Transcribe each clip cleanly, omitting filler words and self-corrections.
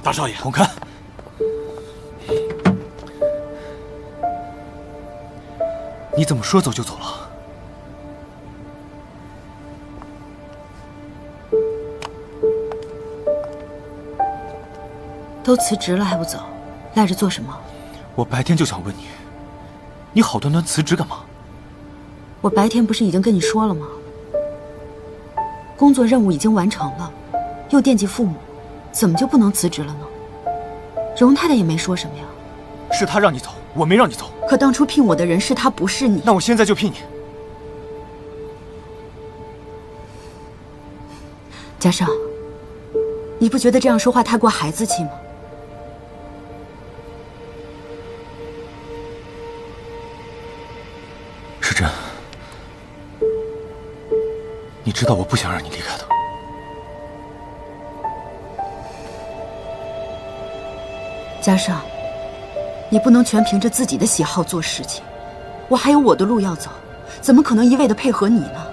大少爷，洪堪，你怎么说走就走了？都辞职了还不走，赖着做什么？我白天就想问你，你好端端辞职干嘛？我白天不是已经跟你说了吗？工作任务已经完成了，又惦记父母，怎么就不能辞职了呢？荣太太也没说什么呀。是他让你走，我没让你走。可当初聘我的人是他，不是你。那我现在就聘你。嘉盛，你不觉得这样说话太过孩子气吗？世珍，你知道我不想让你离开的。嘉盛，你不能全凭着自己的喜好做事情，我还有我的路要走，怎么可能一味的配合你呢？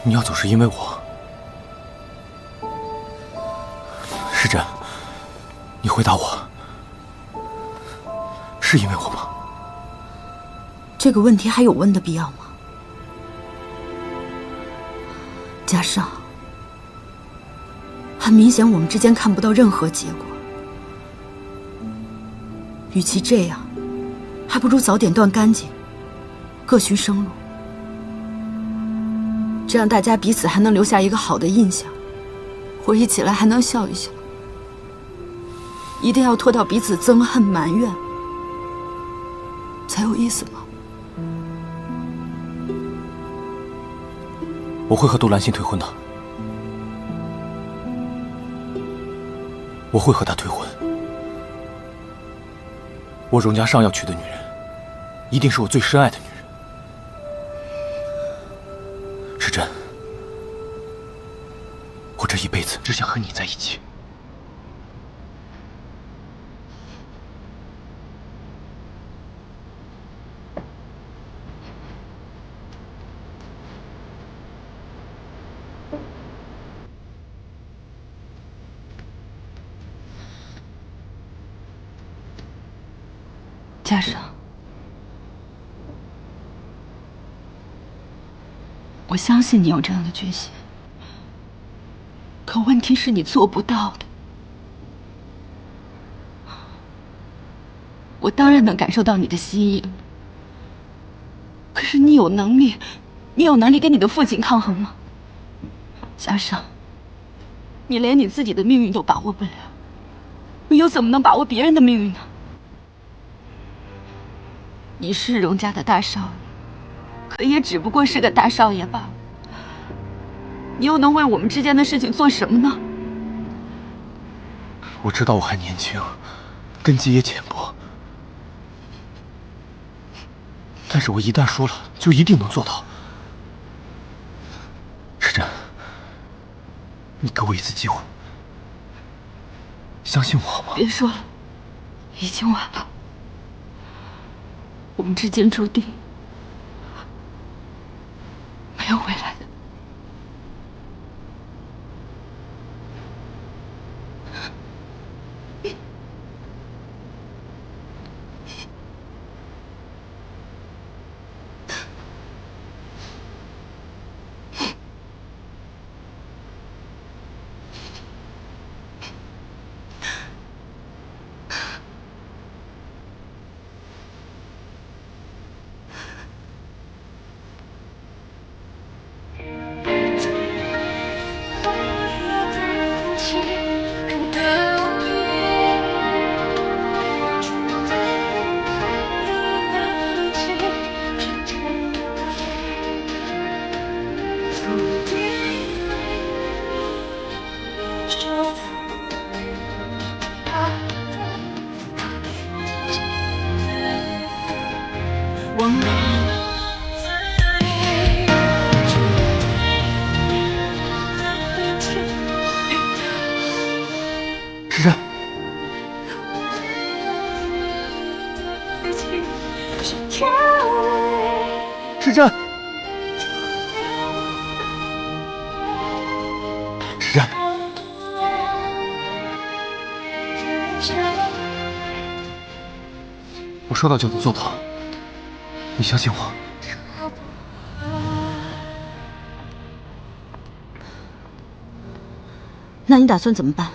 你要走是因为我。世珍，你回答我，是因为我吗？这个问题还有问的必要吗？嘉盛，很明显我们之间看不到任何结果，与其这样，还不如早点断干净，各寻生路，这样大家彼此还能留下一个好的印象，回忆起来还能笑一笑。一定要拖到彼此憎恨埋怨才有意思吗？我会和杜兰心退婚的，我会和她退婚。我荣家上要娶的女人，一定是我最深爱的女人。世珍，我这一辈子只想和你在一起。嘉盛，我相信你有这样的决心，可问题是你做不到的。我当然能感受到你的心意，可是你有能力跟你的父亲抗衡吗？嘉盛，你连你自己的命运都把握不了，你又怎么能把握别人的命运呢？你是荣家的大少爷，可也只不过是个大少爷罢了。你又能为我们之间的事情做什么呢？我知道我还年轻，根基也浅薄，但是我一旦说了，就一定能做到。世珍，你给我一次机会，相信我好吗？别说了，已经晚了。我们之间注定没有未来的。世珍，世珍，世珍。我说到就能做到，你相信我。那你打算怎么办？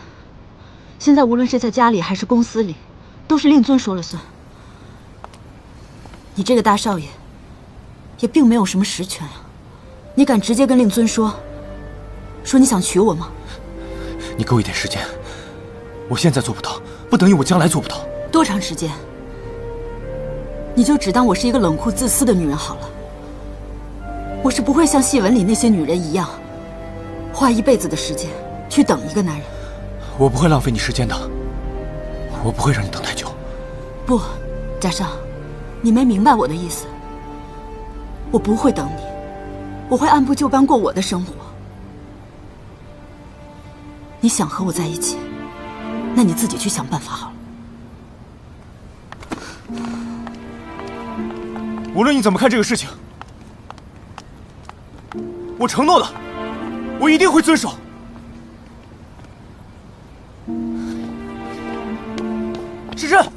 现在无论是在家里还是公司里，都是令尊说了算。你这个大少爷，也并没有什么实权啊。你敢直接跟令尊说你想娶我吗？你给我一点时间，我现在做不到，不等于我将来做不到。多长时间？你就只当我是一个冷酷自私的女人好了。我是不会像戏文里那些女人一样，花一辈子的时间去等一个男人。我不会浪费你时间的，我不会让你等太久。不，贾少，你没明白我的意思。我不会等你，我会按部就班过我的生活。你想和我在一起，那你自己去想办法好了。无论你怎么看这个事情，我承诺了，我一定会遵守。时辰，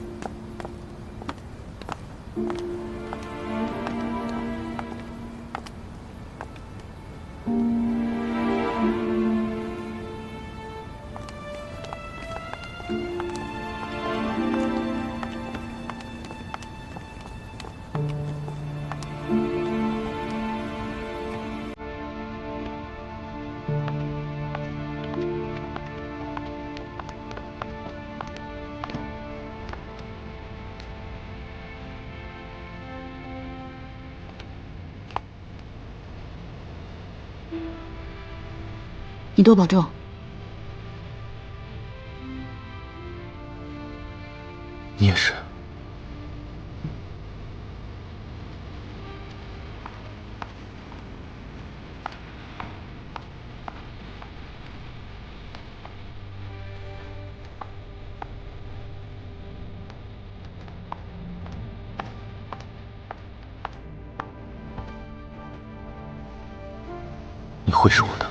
你多保重。你也是。你会是我的。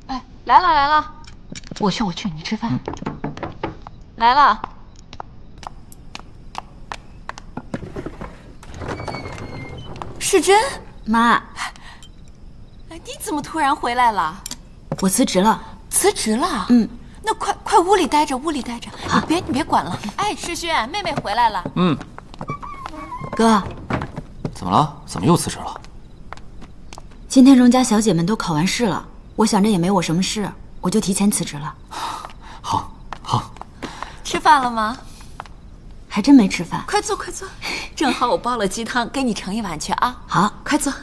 哎，来了！我去，你吃饭。来了。世珍，妈，你怎么突然回来了？我辞职了。辞职了？那快屋里待着，你别管了。哎，世轩，妹妹回来了。哥，怎么了？怎么又辞职了？今天荣家小姐们都考完试了，我想着也没我什么事，我就提前辞职了。好。吃饭了吗？还真没吃饭。快坐，正好我煲了鸡汤，给你盛一碗去啊。好，快坐。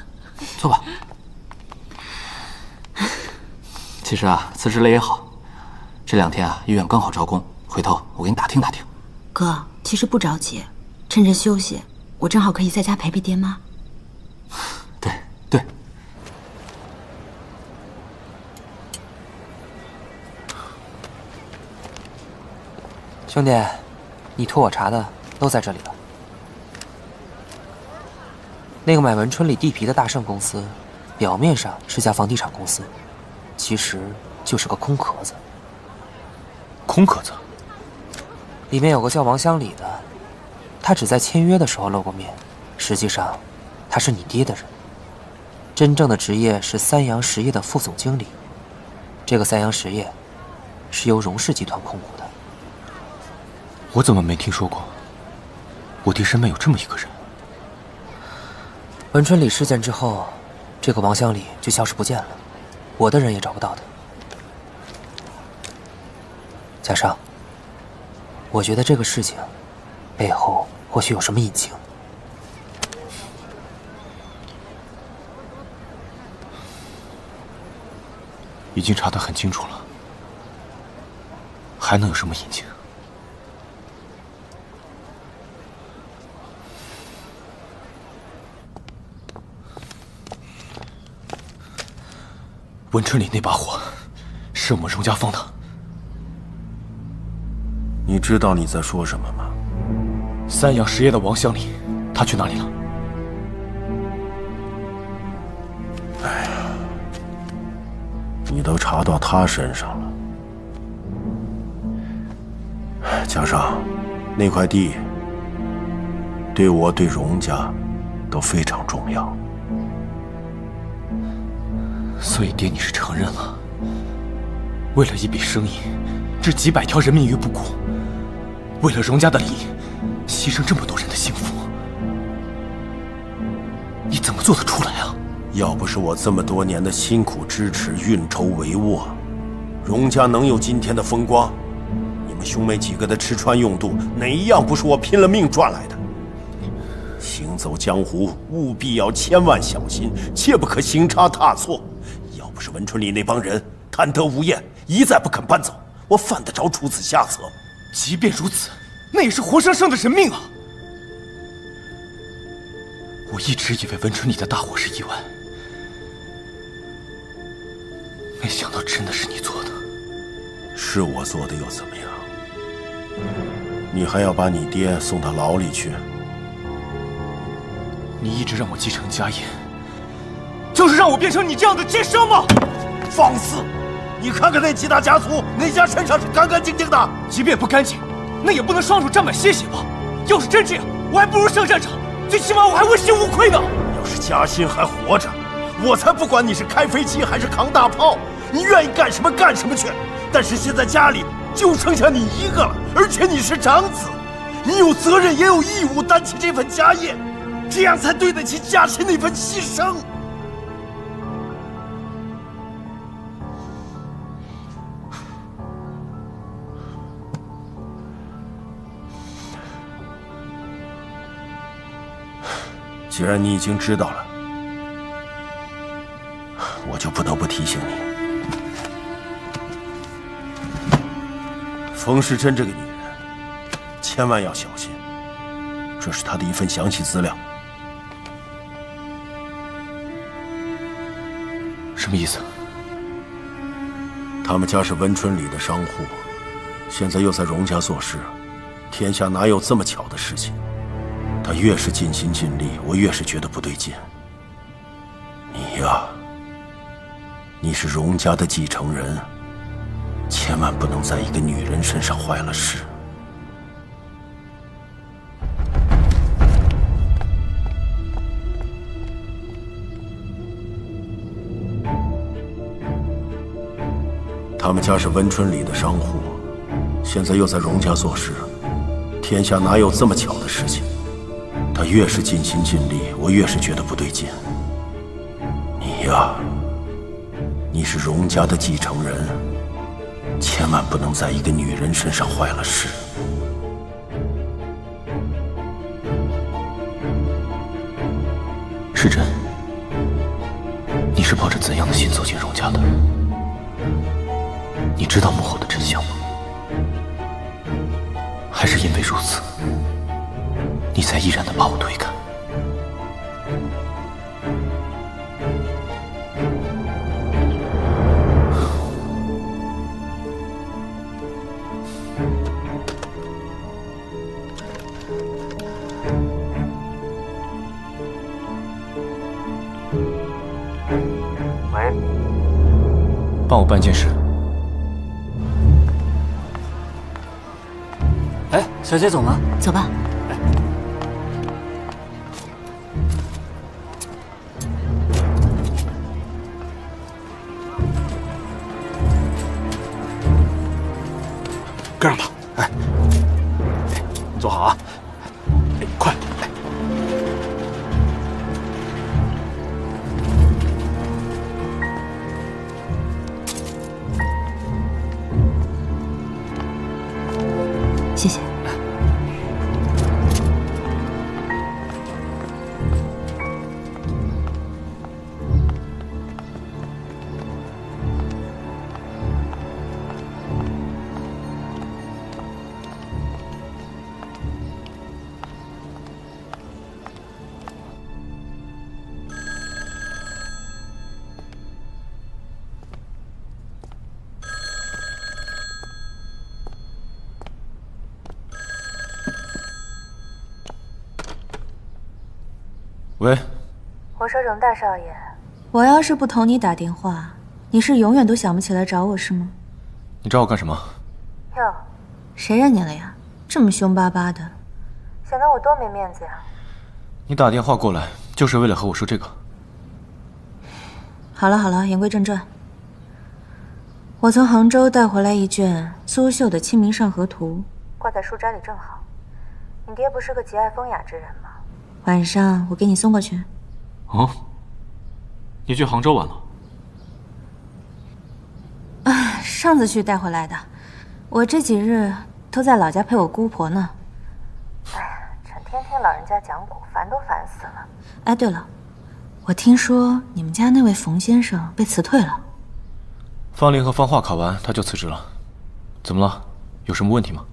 坐吧。其实啊，辞职了也好，这2天啊，医院刚好招工，回头我给你打听打听。哥，其实不着急，趁着休息，我正好可以在家陪陪爹妈。对。兄弟，你托我查的都在这里了。那个买文春里地皮的大盛公司，表面上是家房地产公司，其实就是个空壳子。空壳子？里面有个叫王乡里的，他只在签约的时候露过面，实际上他是你爹的人。真正的职业是三洋实业的副总经理。这个三洋实业是由荣氏集团控股的。我怎么没听说过？我爹身边有这么一个人。文春里事件之后，这个王乡里就消失不见了，我的人也找不到他。贾少，我觉得这个事情背后或许有什么隐情。已经查得很清楚了，还能有什么隐情？文春里那把火，是我们荣家放的。你知道你在说什么吗？三洋实业的王乡里，他去哪里了？你都查到他身上了。加上那块地对我对荣家都非常重要。所以爹，你是承认了，为了一笔生意，置几百条人命于不顾，为了荣家的利益，牺牲这么多人的幸福，你怎么做得出来啊？要不是我这么多年的辛苦支持、运筹帷幄，荣家能有今天的风光？你们兄妹几个的吃穿用度，哪一样不是我拼了命赚来的？行走江湖，务必要千万小心，切不可行差踏错。要不是文春里那帮人贪得无厌，一再不肯搬走，我犯得着出此下策？即便如此，那也是活生生的人命啊！我一直以为文春里的大火是意外，没想到真的是你做的。是我做的又怎么样？你还要把你爹送到牢里去？你一直让我继承家业，就是让我变成你这样的奸商吗？放肆！你看看那几大家族，哪家身上是干干净净的？即便不干净，那也不能双手沾满鲜血吧？要是真这样，我还不如上战场，最起码我还问心无愧呢。要是嘉欣还活着，我才不管你是开飞机还是扛大炮，你愿意干什么干什么去。但是现在家里就剩下你一个了，而且你是长子，你有责任也有义务担起这份家业，这样才对得起嘉欣那份牺牲。既然你已经知道了，我就不得不提醒你，冯时珍这个女人，千万要小心。这是她的一份详细资料。什么意思？他们家是温春里的商户，现在又在荣家做事，天下哪有这么巧的事情？他越是尽心尽力，我越是觉得不对劲。你呀，你是荣家的继承人，千万不能在一个女人身上坏了事。他们家是温春里的商户，现在又在荣家做事，天下哪有这么巧的事情？他越是尽心尽力，我越是觉得不对劲。你呀，你是荣家的继承人，千万不能在一个女人身上坏了事。时珍，你是抱着怎样的心走进荣家的？你知道幕后的真相吗？还是因为如此，你才毅然地把我推开？喂，帮我办件事。哎，小姐走吗？走吧。跟上他，哎，你坐好啊，哎，快，来。谢谢。喂，我说荣大少爷，我要是不同你打电话，你是永远都想不起来找我是吗？你找我干什么？哟，谁认你了呀？这么凶巴巴的，显得我多没面子呀！你打电话过来就是为了和我说这个？好了好了，言归正传。我从杭州带回来一卷苏绣的《清明上河图》，挂在书斋里正好。你爹不是个极爱风雅之人吗？晚上我给你送过去。哦，你去杭州玩了？上次去带回来的，我这几日都在老家陪我姑婆呢。哎呀，整天听老人家讲古，烦都烦死了。哎，对了，我听说你们家那位冯先生被辞退了。方林和方画考完他就辞职了，怎么了？有什么问题吗？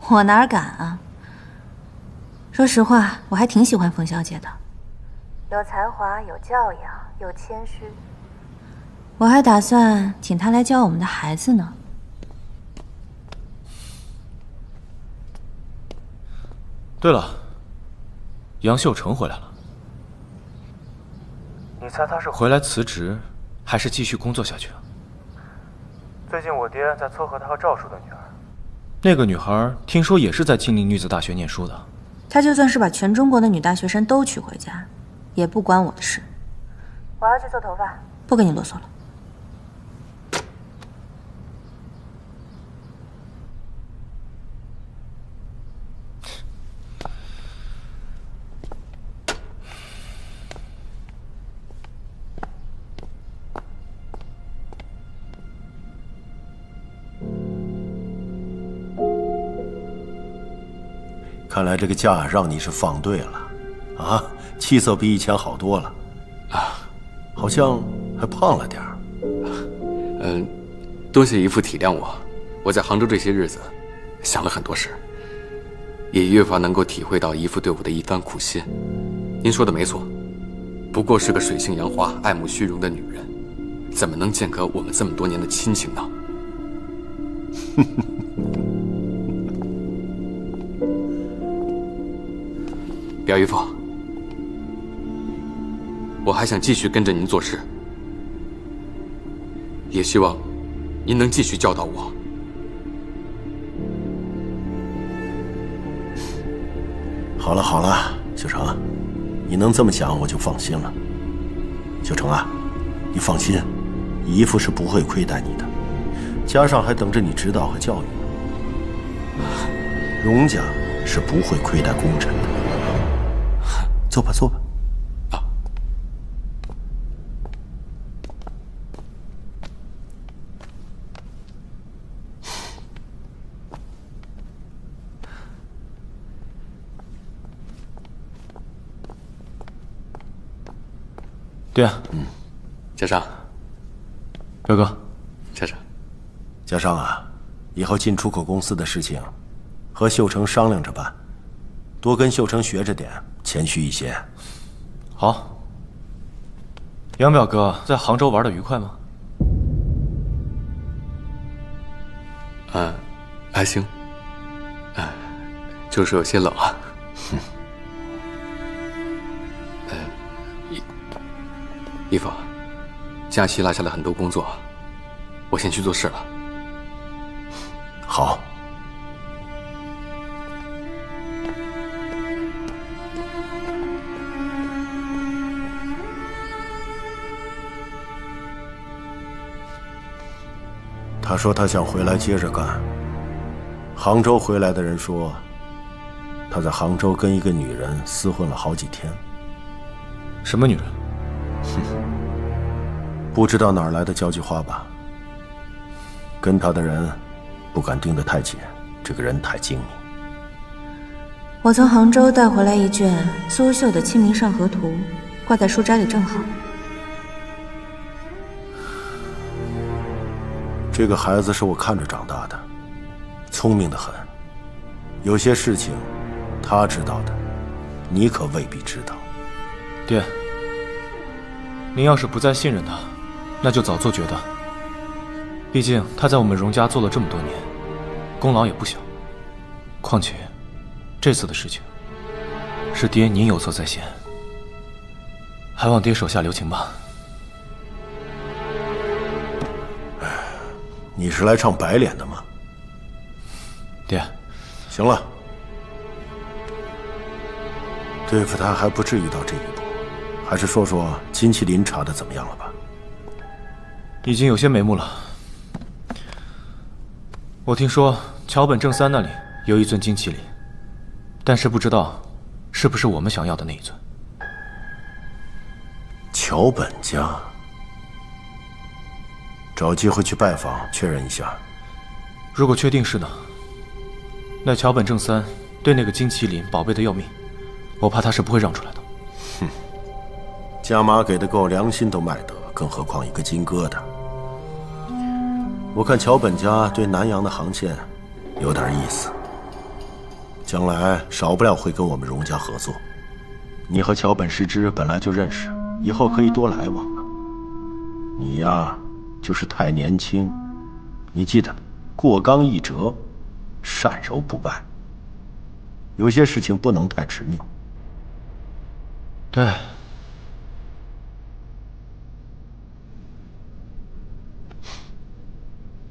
我哪敢啊！说实话，我还挺喜欢冯小姐的，有才华，有教养，又谦虚。我还打算请她来教我们的孩子呢。对了，杨秀成回来了。你猜他是回来辞职，还是继续工作下去啊？最近我爹在撮合他和赵叔的女儿。那个女孩听说也是在金陵女子大学念书的。他就算是把全中国的女大学生都娶回家，也不关我的事。我要去做头发，不跟你啰嗦了。看来这个假让你是放对了，啊，气色比以前好多了，啊，好像还胖了点儿。多谢姨父体谅我。我在杭州这些日子，想了很多事，也越发能够体会到姨父对我的一番苦心。您说的没错，不过是个水性杨花、爱慕虚荣的女人，怎么能间隔我们这么多年的亲情呢？表姨父，我还想继续跟着您做事，也希望您能继续教导我。好了好了，秀成，你能这么想我就放心了。秀成啊，你放心，姨父是不会亏待你的，加上还等着你指导和教育呢。荣家是不会亏待功臣的。坐吧，坐吧。啊。爹，家商，表哥，家商，家商啊，以后进出口公司的事情，和秀成商量着办，多跟秀成学着点。谦虚一些。好。杨表哥在杭州玩得愉快吗？还行。就是有些冷啊。姨父，假期落下了很多工作，我先去做事了。好。他说他想回来接着干。杭州回来的人说，他在杭州跟一个女人厮混了好几天。什么女人？不知道哪儿来的交际花吧。跟他的人不敢盯得太紧，这个人太精明。我从杭州带回来一卷苏绣的《清明上河图》，挂在书斋里正好。这个孩子是我看着长大的，聪明得很。有些事情，他知道的，你可未必知道。爹，您要是不再信任他，那就早做决断。毕竟他在我们荣家做了这么多年，功劳也不小。况且，这次的事情，是爹您有错在先，还望爹手下留情吧。你是来唱白脸的吗？爹，行了，对付他还不至于到这一步，还是说说金麒麟查的怎么样了吧？已经有些眉目了。我听说桥本正三那里有一尊金麒麟，但是不知道是不是我们想要的那一尊。桥本家，找机会去拜访确认一下。如果确定是呢，那桥本正三对那个金麒麟宝贝的要命，我怕他是不会让出来的。哼，加码给的够，良心都卖得，更何况一个金疙瘩。我看桥本家对南洋的航线有点意思，将来少不了会跟我们荣家合作。你和桥本师之本来就认识，以后可以多来往啊。你呀，就是太年轻。你记得，过刚易折，善柔不败。有些事情不能太执拗。对。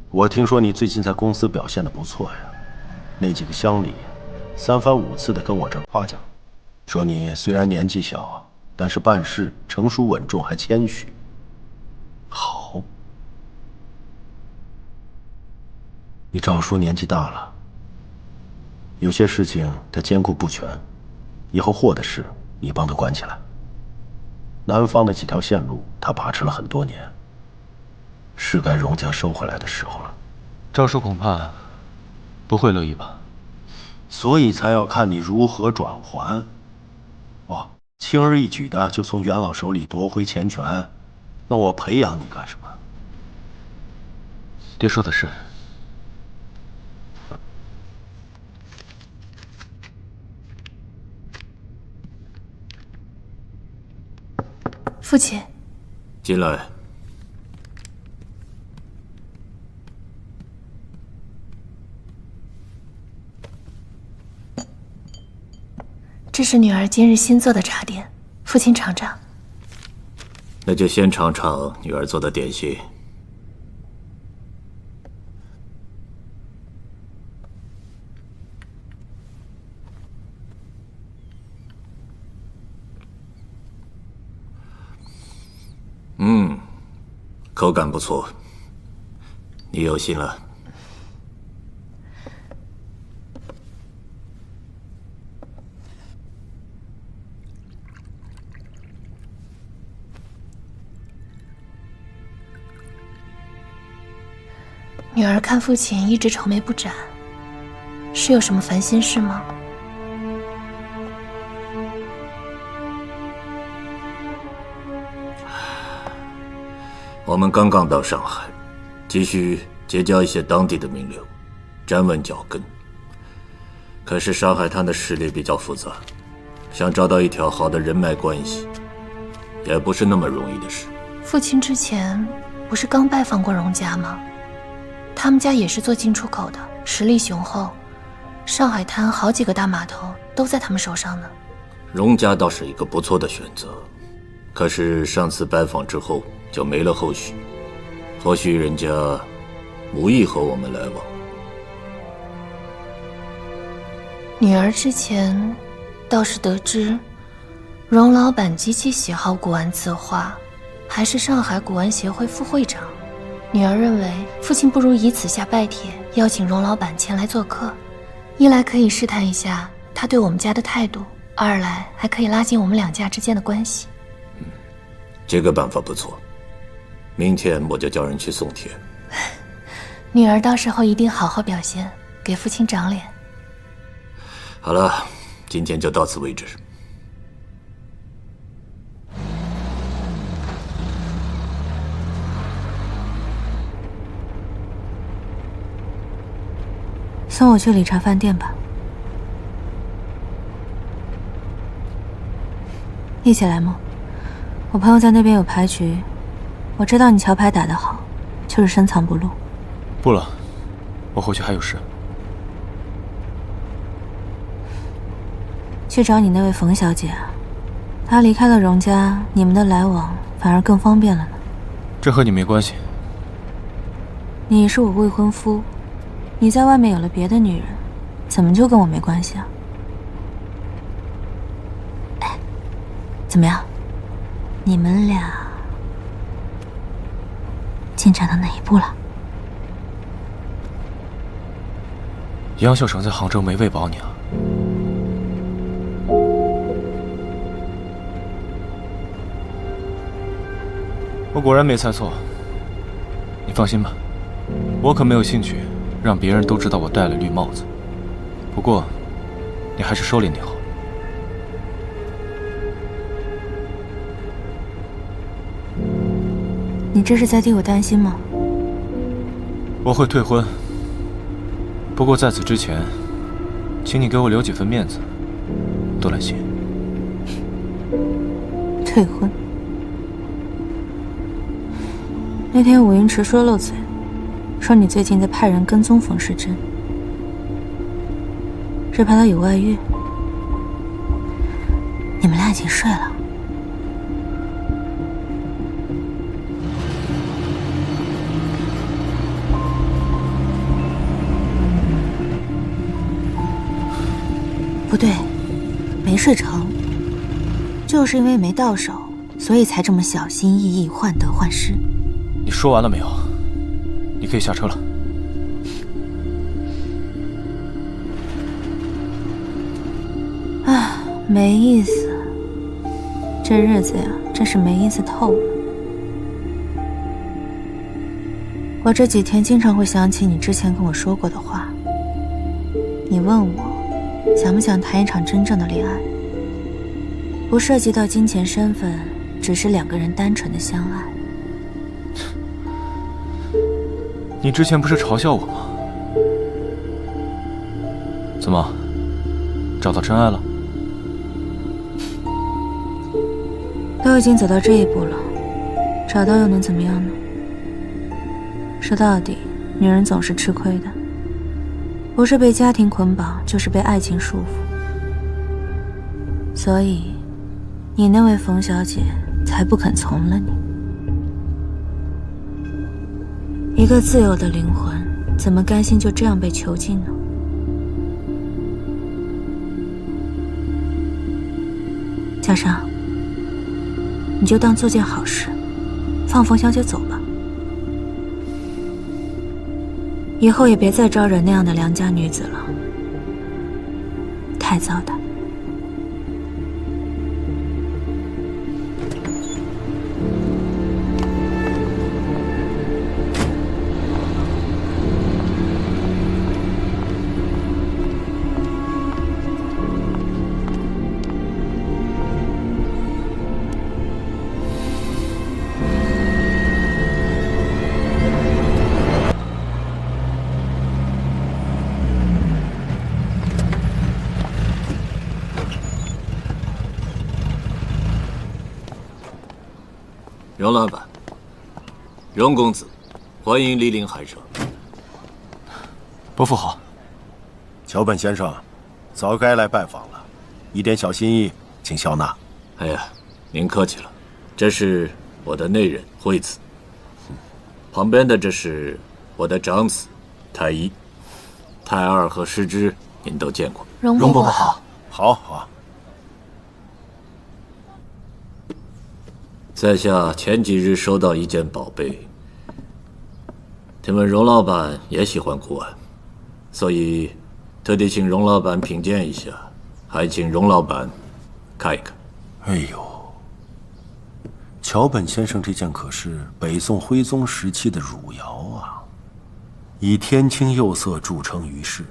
我听说你最近在公司表现得不错呀，那几个乡里三番五次的跟我这儿夸奖，说你虽然年纪小，但是办事成熟稳重，还谦虚。好，你赵叔年纪大了，有些事情他兼顾不全，以后货的事你帮他管起来。南方的几条线路他把持了很多年，是该荣家收回来的时候了。赵叔恐怕不会乐意吧？所以才要看你如何转还。哦，轻而易举的就从元老手里夺回钱权，那我培养你干什么？爹说的是。父亲，进来。这是女儿今日新做的茶点，父亲尝尝。那就先尝尝女儿做的点心。口感不错，你有心了。女儿看父亲一直愁眉不展，是有什么烦心事吗？我们刚刚到上海，急需结交一些当地的名流，站稳脚跟。可是上海滩的势力比较复杂，想找到一条好的人脉关系，也不是那么容易的事。父亲之前不是刚拜访过荣家吗？他们家也是做进出口的，实力雄厚，上海滩好几个大码头都在他们手上呢。荣家倒是一个不错的选择，可是上次拜访之后就没了后续，或许人家无意和我们来往。女儿之前倒是得知，荣老板极其喜好古玩字画，还是上海古玩协会副会长。女儿认为父亲不如以此下拜帖，邀请荣老板前来做客，一来可以试探一下他对我们家的态度，二来还可以拉近我们两家之间的关系。这个办法不错，明天我就叫人去送帖。女儿到时候一定好好表现，给父亲长脸。好了，今天就到此为止。送我去理查饭店吧。一起来吗？我朋友在那边有牌局，我知道你桥牌打得好，就是深藏不露。不了，我回去还有事。去找你那位冯小姐啊，她离开了荣家，你们的来往反而更方便了呢。这和你没关系。你是我未婚夫，你在外面有了别的女人，怎么就跟我没关系啊？哎，怎么样？你们俩进展到哪一步了？杨秀成在杭州没喂饱你啊？我果然没猜错。你放心吧，我可没有兴趣让别人都知道我戴了绿帽子。不过，你还是收敛点好。你这是在替我担心吗？我会退婚，不过在此之前，请你给我留几分面子，多兰心。退婚？那天武云池说漏嘴，说你最近在派人跟踪冯世珍，是怕他有外遇。你们俩已经睡了。不对，没睡成，就是因为没到手，所以才这么小心翼翼，患得患失。你说完了没有？你可以下车了。啊，没意思，这日子呀，真是没意思透了。我这几天经常会想起你之前跟我说过的话。你问我想不想谈一场真正的恋爱，不涉及到金钱身份，只是两个人单纯的相爱。你之前不是嘲笑我吗？怎么，找到真爱了？都已经走到这一步了，找到又能怎么样呢？说到底，女人总是吃亏的，不是被家庭捆绑，就是被爱情束缚。所以，你那位冯小姐才不肯从了你。一个自由的灵魂，怎么甘心就这样被囚禁呢？嘉莎，你就当做件好事，放冯小姐走吧。以后也别再招惹那样的良家女子了，太糟蹋。荣老板，荣公子，欢迎莅临海城。伯父好。桥本先生，早该来拜访了，一点小心意，请笑纳。哎呀，您客气了。这是我的内人惠子，旁边的这是我的长子太一、太二和师之，您都见过。荣伯伯好。好好。在下前几日收到一件宝贝，听闻荣老板也喜欢古玩，所以特地请荣老板品鉴一下，还请荣老板看一看。哎呦，桥本先生这件可是北宋徽宗时期的汝窑啊，以天青釉色著称于世，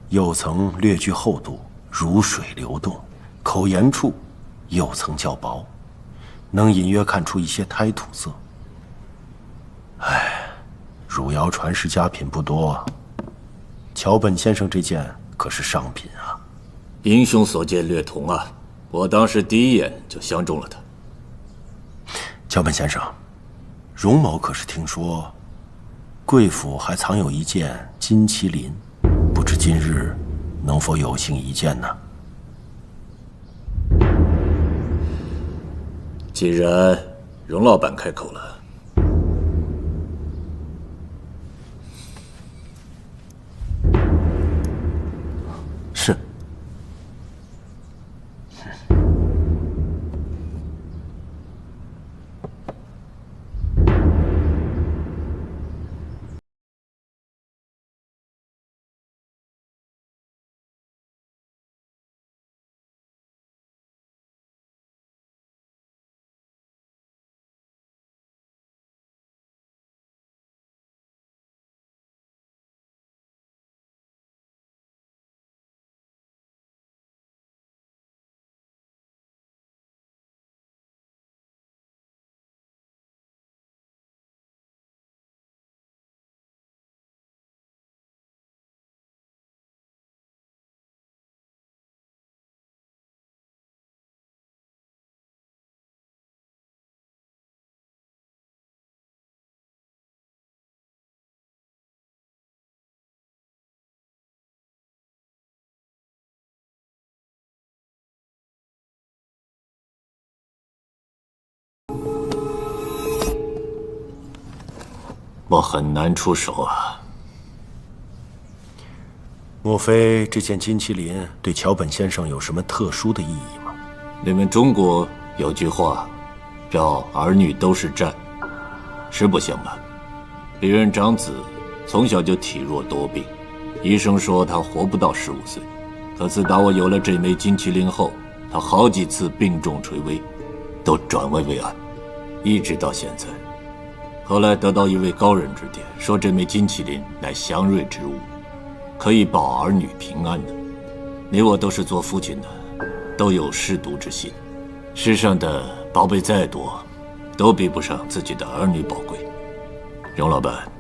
釉层略具厚度，如水流动，口沿处釉层较薄，能隐约看出一些胎土色。哎，汝窑传世佳品不多啊，桥本先生这件可是上品啊。英雄所见略同啊，我当时第一眼就相中了他。桥本先生，荣某可是听说，贵府还藏有一件金麒麟，不知今日能否有幸一见呢？既然荣老板开口了，我很难出手啊。莫非这件金麒麟对桥本先生有什么特殊的意义吗？你们中国有句话，叫“儿女都是债”。实不相瞒，别人长子从小就体弱多病，医生说他活不到15岁。可自打我有了这枚金麒麟后，他好几次病重垂危，都转危为安，一直到现在。后来得到一位高人指点，说这枚金麒麟乃祥瑞之物，可以保儿女平安的。你我都是做父亲的，都有舐犊之心。世上的宝贝再多，都比不上自己的儿女宝贵。荣老板，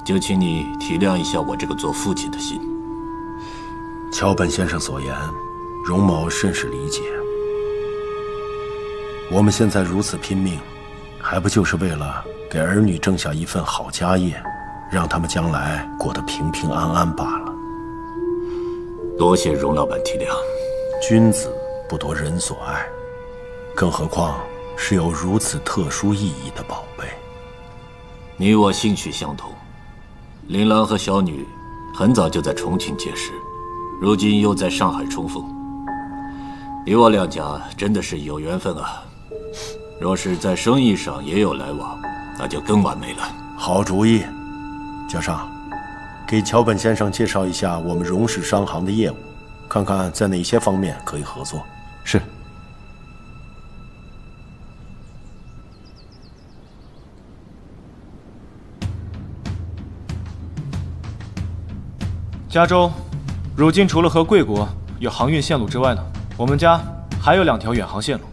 就请你体谅一下我这个做父亲的心。桥本先生所言，荣某甚是理解。我们现在如此拼命，还不就是为了给儿女挣下一份好家业，让他们将来过得平平安安罢了。多谢荣老板体谅。君子不夺人所爱，更何况是有如此特殊意义的宝贝。你我兴趣相同，琳琅和小女很早就在重庆结识，如今又在上海重逢，你我两家真的是有缘分啊。若是在生意上也有来往，那就更完美了。好主意，嘉上，给桥本先生介绍一下我们荣氏商行的业务，看看在哪些方面可以合作。是。加州，如今除了和贵国有航运线路之外呢，我们家还有2条远航线路，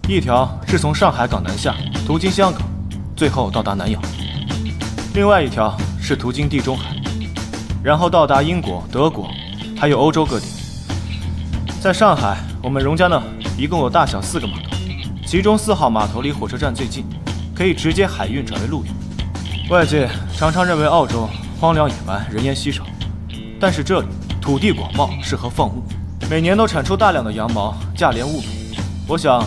一条是从上海港南下，途经香港，最后到达南洋；另外一条是途经地中海，然后到达英国、德国，还有欧洲各地。在上海，我们荣家呢一共有大小4个码头，其中4号码头离火车站最近，可以直接海运转为陆运。外界常常认为澳洲荒凉野蛮，人烟稀少。但是这里土地广袤，适合放牧，每年都产出大量的羊毛，价廉物美。我想，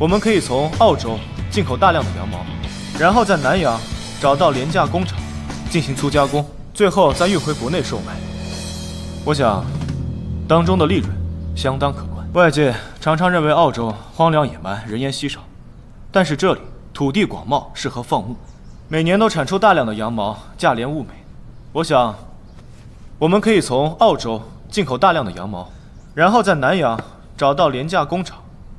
我们可以从澳洲进口大量的羊毛，然后在南洋找到廉价工厂进行粗加工，最后再运回国内售卖。我想，当中的利润相当可观。外界常常认为澳洲荒凉野蛮，人烟稀少，但是这里土地广袤，适合放牧，每年都产出大量的羊毛，价廉物美。我想，我们可以从澳洲进口大量的羊毛，然后在南洋找到廉价工厂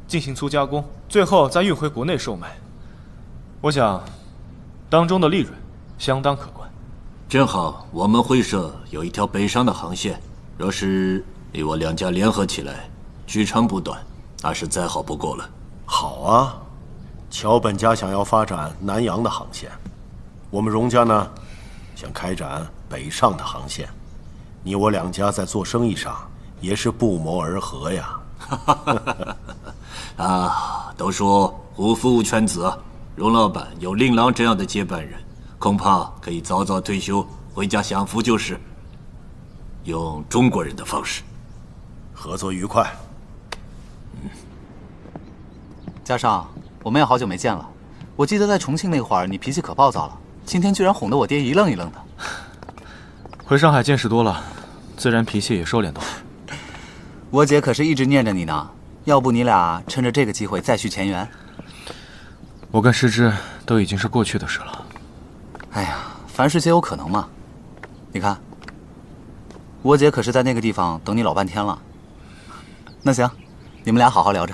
进行粗加工，最后再运回国内售卖。我想，当中的利润相当可观。正好我们会社有一条北上的航线，若是你我两家联合起来，取长补短，那是再好不过了。好啊，桥本家想要发展南洋的航线，我们荣家呢想开展北上的航线。你我两家在做生意上也是不谋而合呀。啊，都说无父无犬子，荣老板有令郎这样的接班人，恐怕可以早早退休，回家享福就是。用中国人的方式，合作愉快。嘉上，我们也好久没见了。我记得在重庆那会儿，你脾气可暴躁了，今天居然哄得我爹一愣一愣的。回上海见识多了，自然脾气也收敛多了。我姐可是一直念着你呢，要不你俩趁着这个机会再续前缘？我跟诗织都已经是过去的事了。哎呀，凡事皆有可能嘛。你看，我姐可是在那个地方等你老半天了。那行，你们俩好好聊着。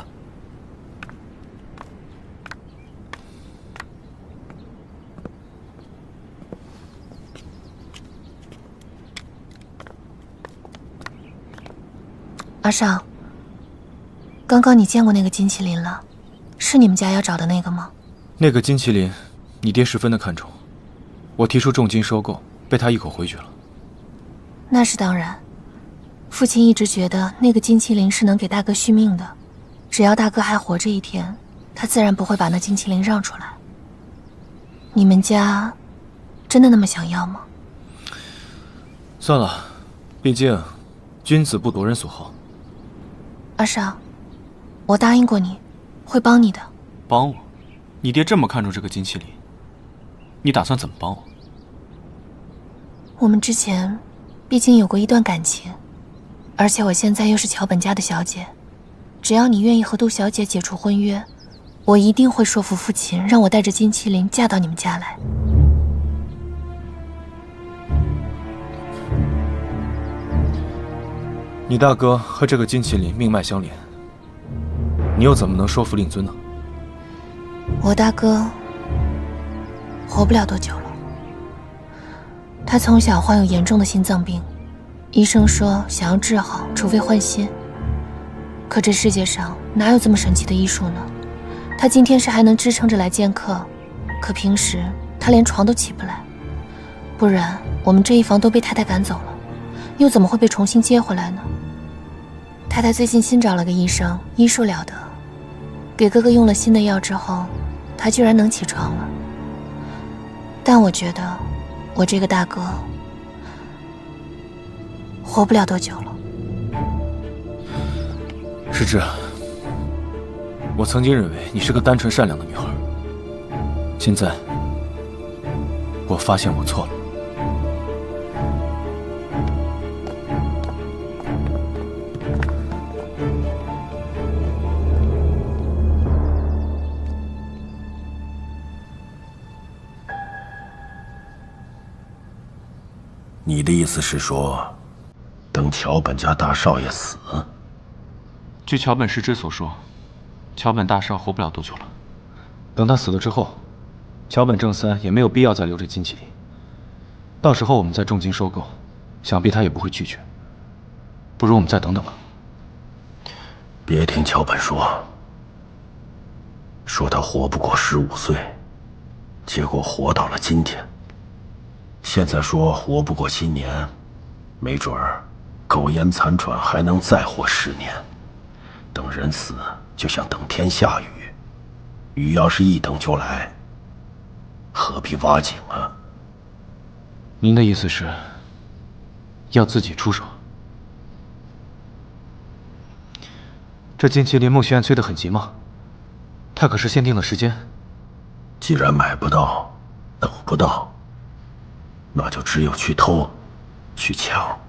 阿尚，刚刚你见过那个金麒麟了？是你们家要找的那个吗？那个金麒麟，你爹十分的看重，我提出重金收购，被他一口回绝了。那是当然，父亲一直觉得那个金麒麟是能给大哥续命的，只要大哥还活着一天，他自然不会把那金麒麟让出来。你们家真的那么想要吗？算了，毕竟君子不夺人所好。阿尚，我答应过你，会帮你的。帮我？你爹这么看重这个金麒麟？你打算怎么帮我？我们之前毕竟有过一段感情，而且我现在又是桥本家的小姐，只要你愿意和杜小姐解除婚约，我一定会说服父亲，让我带着金麒麟嫁到你们家来。你大哥和这个金麒麟命脉相连，你又怎么能说服令尊呢？我大哥活不了多久了，他从小患有严重的心脏病，医生说想要治好，除非换心。可这世界上哪有这么神奇的医术呢？他今天是还能支撑着来见客，可平时他连床都起不来。不然我们这一房都被太太赶走了，又怎么会被重新接回来呢？太太最近新找了个医生，医术了得，给哥哥用了新的药之后，他居然能起床了。但我觉得我这个大哥活不了多久了。世之，我曾经认为你是个单纯善良的女孩，现在我发现我错了。你的意思是说，等桥本家大少爷死？据桥本世之所说，桥本大少活不了多久了。等他死了之后，桥本正三也没有必要再留着金麒麟。到时候我们再重金收购，想必他也不会拒绝。不如我们再等等吧。别听桥本说他活不过15岁，结果活到了今天。现在说活不过7年，没准儿苟延残喘还能再活10年。等人死就像等天下雨，雨要是一等就来，何必挖井啊？您的意思是要自己出手？这金麒麟孟徐安催得很急吗？他可是限定了时间。既然买不到，等不到，那就只有去偷，去抢。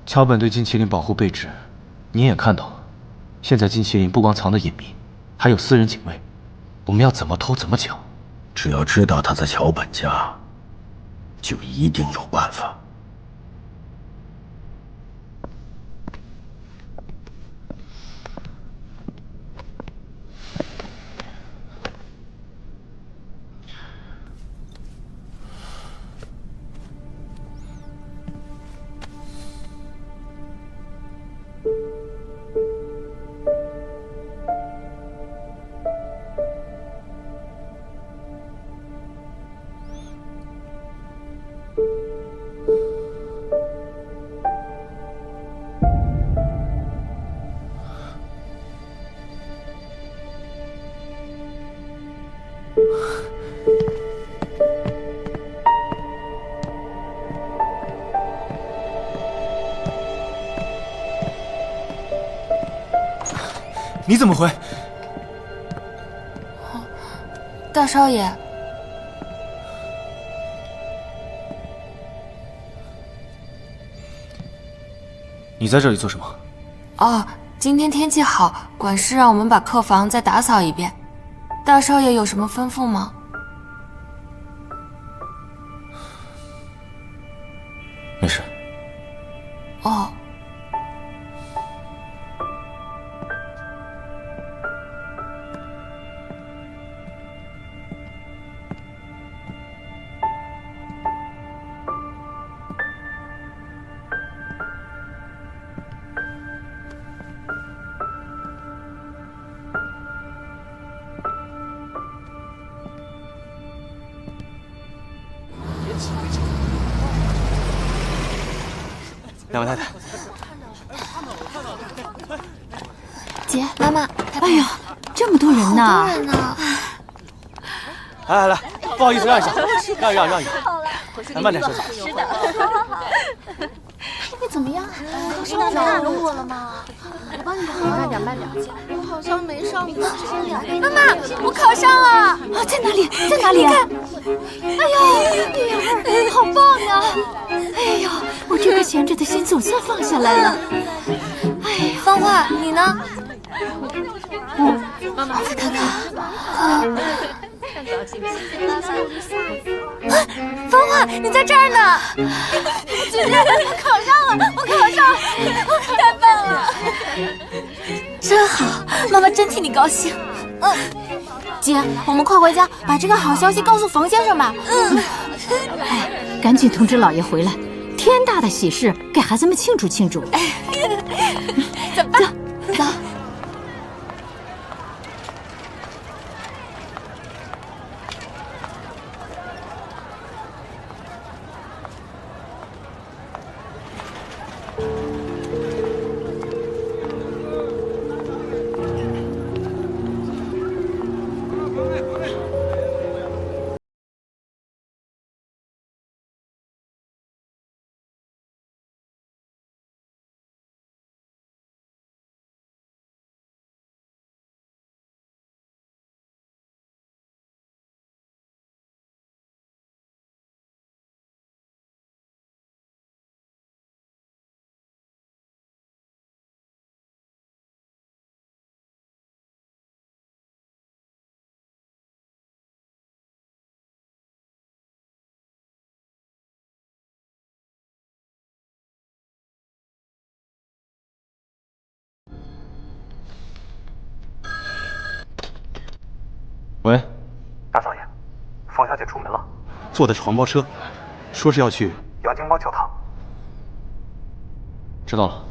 桥本对金麒麟保护备至，您也看到了。现在金麒麟不光藏得隐秘，还有私人警卫。我们要怎么偷怎么抢？只要知道他在桥本家，就一定有办法。你怎么回？大少爷，你在这里做什么？哦，今天天气好，管事让我们把客房再打扫一遍。大少爷有什么吩咐吗？没事。哦。两位太太，姐，妈妈，哎呦，这么多人呢！好多人呢！来，不好意思，让一下，让一下，来慢点休息。是的，好。你怎么样？考上哪了我了吗？我帮你慢点。我好像没上过。妈妈，我考上了！啊，在哪里？在哪里？哎呦，女儿，好棒啊！哎呦，我这个闲着的心总算放下来了。哎呀，芳华，你呢？妈妈，我看看。芳华，你在这儿呢！姐姐，我考上了，我考上了，太棒了！真好，妈妈真替你高兴。姐，我们快回家，把这个好消息告诉冯先生吧。哎，赶紧通知老爷回来，天大的喜事，给孩子们庆祝庆祝。走吧，走。喂，大少爷，冯小姐出门了，坐的是黄包车，说是要去杨金光教堂。知道了。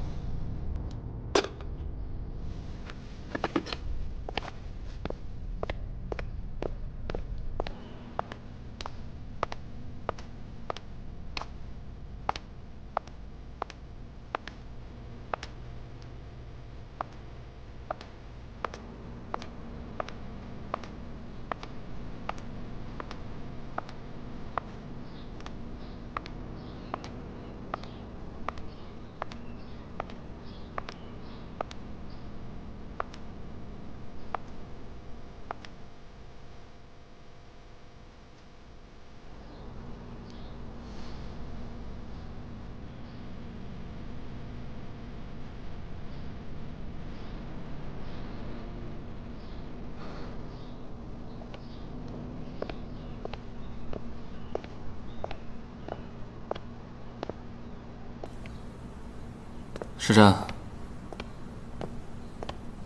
时珍，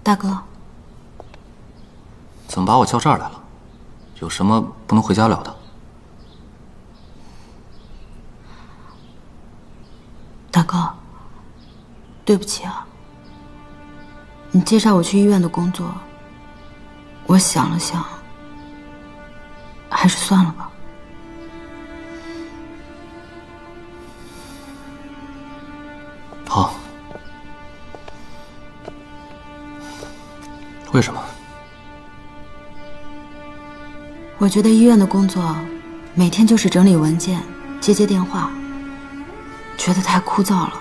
大哥，怎么把我叫这儿来了？有什么不能回家聊的？大哥，对不起啊。你介绍我去医院的工作，我想了想，还是算了吧。好。为什么？我觉得医院的工作，每天就是整理文件、接电话，觉得太枯燥了，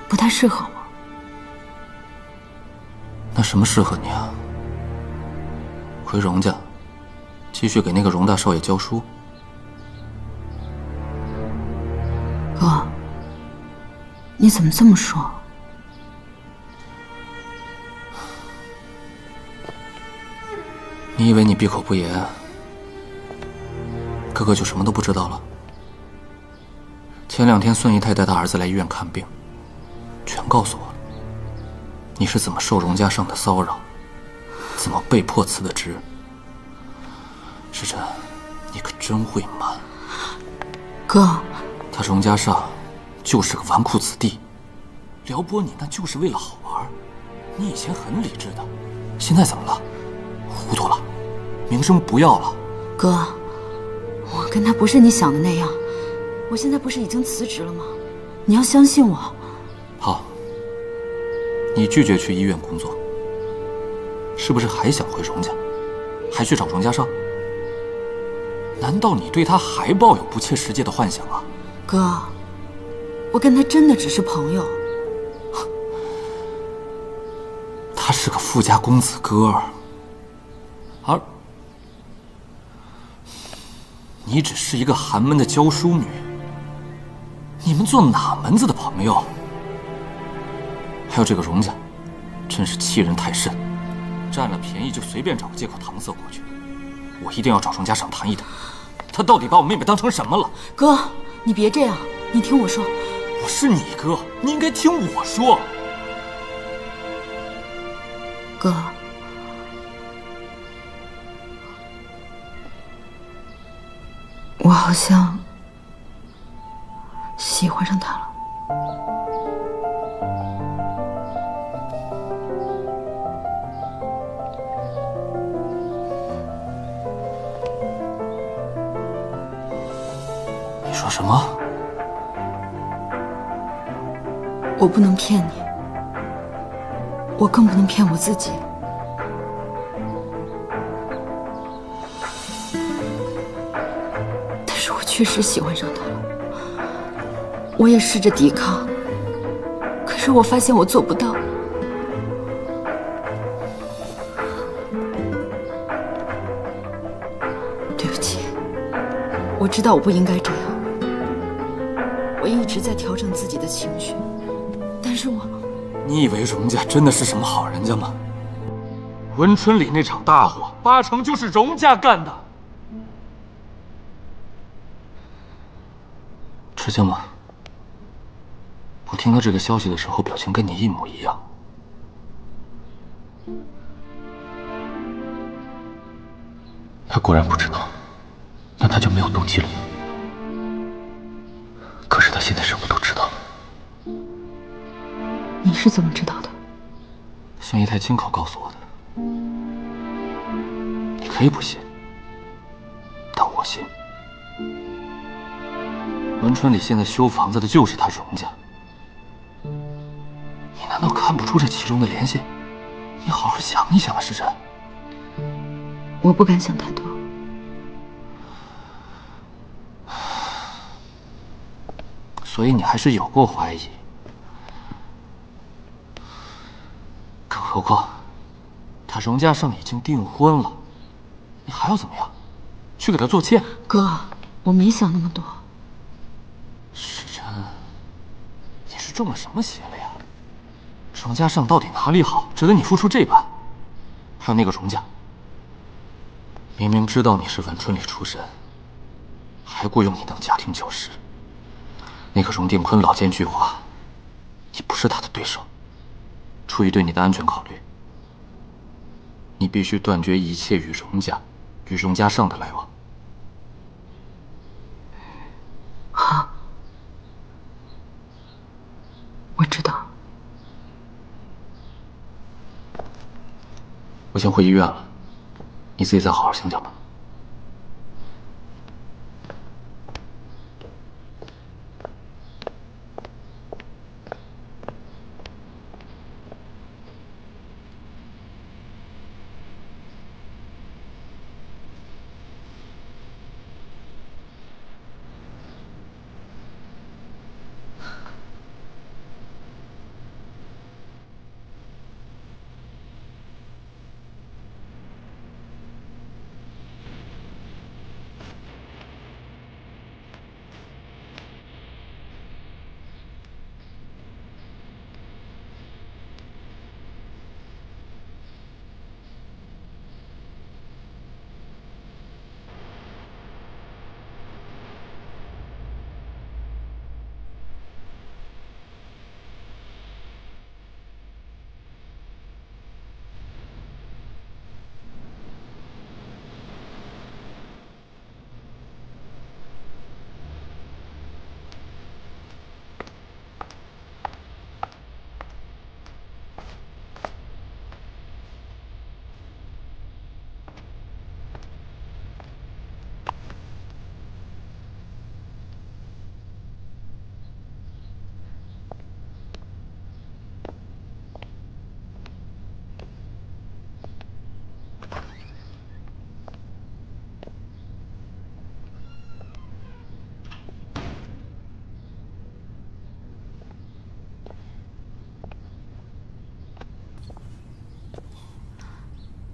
不太适合我。那什么适合你啊？回荣家，继续给那个荣大少爷教书。哥，你怎么这么说？你以为你闭口不言，哥哥就什么都不知道了？前2天孙姨太带他儿子来医院看病，全告诉我了。你是怎么受荣家上的骚扰，怎么被迫辞的职。时珍，你可真会瞒。哥，他荣家上就是个纨绔子弟，撩拨你那就是为了好玩。你以前很理智的，现在怎么了？糊涂了，名声不要了。哥，我跟他不是你想的那样，我现在不是已经辞职了吗？你要相信我。好，你拒绝去医院工作，是不是还想回荣家，还去找荣家少？难道你对他还抱有不切实际的幻想啊？哥，我跟他真的只是朋友。他是个富家公子哥儿，你只是一个寒门的教书女，你们做哪门子的朋友？还有这个荣家，真是欺人太甚，占了便宜就随便找个借口搪塞过去。我一定要找荣家上谈一谈，他到底把我妹妹当成什么了？哥，你别这样，你听我说。我是你哥，你应该听我说。哥，我好像喜欢上他了。你说什么？我不能骗你，我更不能骗我自己。但是我确实喜欢上他了，我也试着抵抗，可是我发现我做不到。对不起，我知道我不应该这样，我一直在调整自己的情绪，但是你以为荣家真的是什么好人家吗？文春里那场大火，8成就是荣家干的。吃惊吗？我听到这个消息的时候，表情跟你一模一样。他果然不知道，那他就没有动机了。可是他现在什么都知道了。你是怎么知道的？孙一太亲口告诉我的。你可以不信，但我信。文春里现在修房子的就是他荣家，你难道看不出这其中的联系？你好好想一想啊，时辰。我不敢想太多。所以你还是有过怀疑。更何况，他荣家上已经订婚了，你还要怎么样？去给他做妾？哥，我没想那么多。时辰，你是中了什么邪了呀？荣家上到底哪里好，值得你付出这般？还有那个荣家，明明知道你是文春里出身，还雇佣你当家庭教师。那个荣定坤老奸巨猾，你不是他的对手。出于对你的安全考虑，你必须断绝一切与荣家、与荣家上的来往。好，我知道。我先回医院了，你自己再好好想想吧。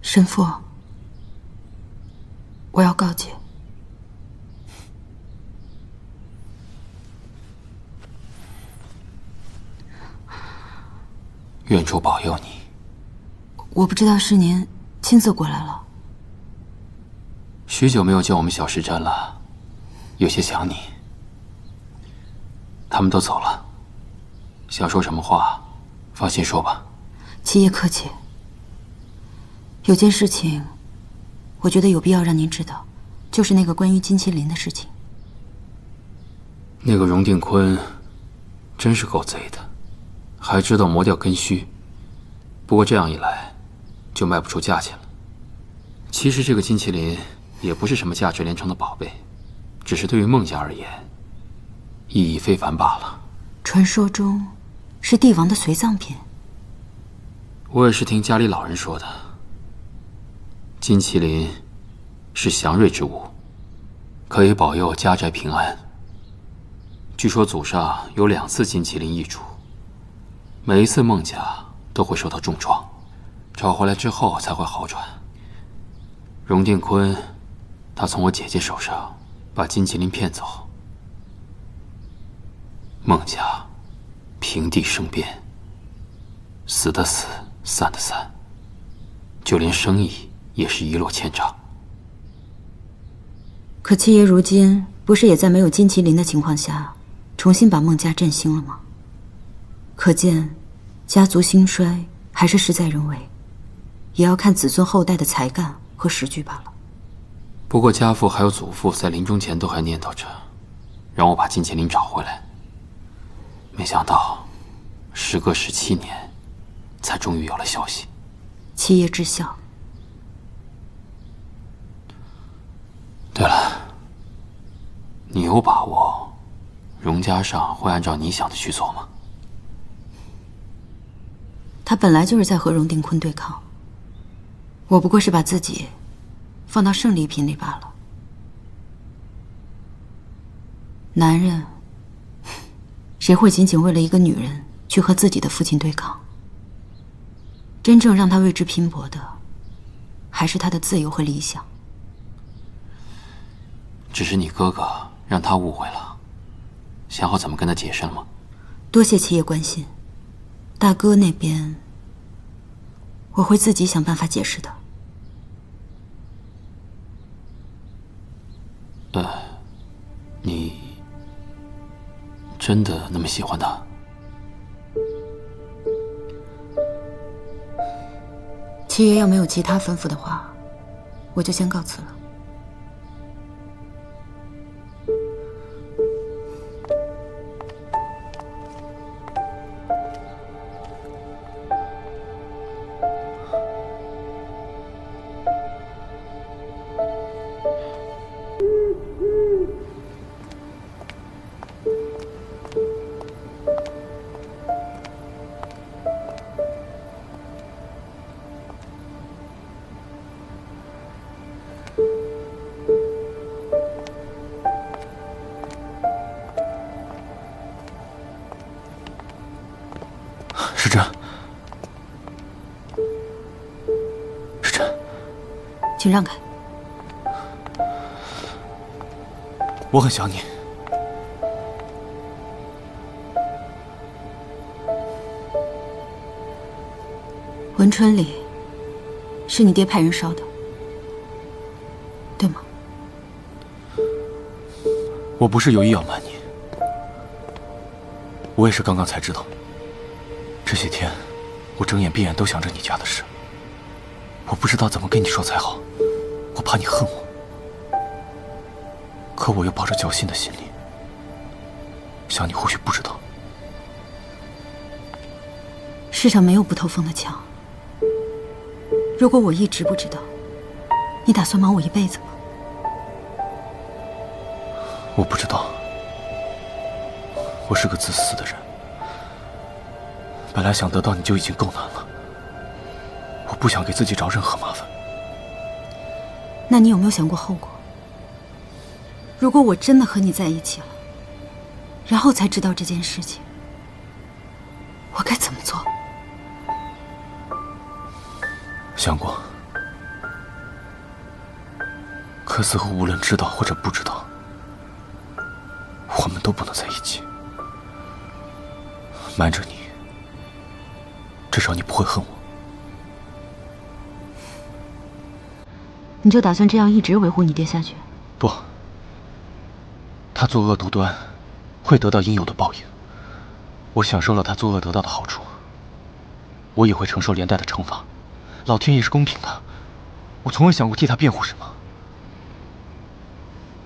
神父，我要告诫，愿主保佑你。我不知道是您亲自过来了。许久没有见我们小时针了，有些想你。他们都走了，想说什么话，放心说吧。七爷客气。有件事情，我觉得有必要让您知道，就是那个关于金麒麟的事情。那个荣定坤，真是够贼的，还知道磨掉根须。不过这样一来，就卖不出价钱了。其实这个金麒麟也不是什么价值连城的宝贝，只是对于孟家而言，意义非凡罢了。传说中，是帝王的随葬品。我也是听家里老人说的。金麒麟是祥瑞之物，可以保佑家宅平安。据说祖上有2次金麒麟易主，每一次孟家都会受到重创，找回来之后才会好转。荣定坤，他从我姐姐手上把金麒麟骗走，孟家平地生变，死的死，散的散，就连生意也是一落千丈。可七爷如今不是也在没有金麒麟的情况下，重新把孟家振兴了吗？可见，家族兴衰还是事在人为，也要看子孙后代的才干和实具罢了。不过家父还有祖父在临终前都还念叨着，让我把金麒麟找回来。没想到，时隔17年，才终于有了消息。七爷知孝。对了，你有把握，荣家上会按照你想的去做吗？他本来就是在和荣定坤对抗，我不过是把自己放到胜利品里罢了。男人，谁会仅仅为了一个女人去和自己的父亲对抗？真正让他为之拼搏的，还是他的自由和理想。只是你哥哥让他误会了，想好怎么跟他解释了吗？多谢七爷关心，大哥那边我会自己想办法解释的。你真的那么喜欢他？七爷要没有其他吩咐的话，我就先告辞了。时珍，时珍，请让开。我很想你。文春里是你爹派人烧的，对吗？我不是有意要瞒你，我也是刚刚才知道。这些天，我睁眼闭眼都想着你家的事，我不知道怎么跟你说才好，我怕你恨我，可我又抱着侥幸的心理，想你或许不知道。世上没有不透风的墙，如果我一直不知道，你打算瞒我一辈子吗？我不知道，我是个自私的人。本来想得到你就已经够难了，我不想给自己找任何麻烦。那你有没有想过后果？如果我真的和你在一起了，然后才知道这件事情，我该怎么做？想过，可似乎无论知道或者不知道，我们都不能在一起。瞒着你，至少你不会恨我。你就打算这样一直维护你爹下去？不，他作恶多端，会得到应有的报应。我享受了他作恶得到的好处，我也会承受连带的惩罚。老天爷是公平的，我从未想过替他辩护什么。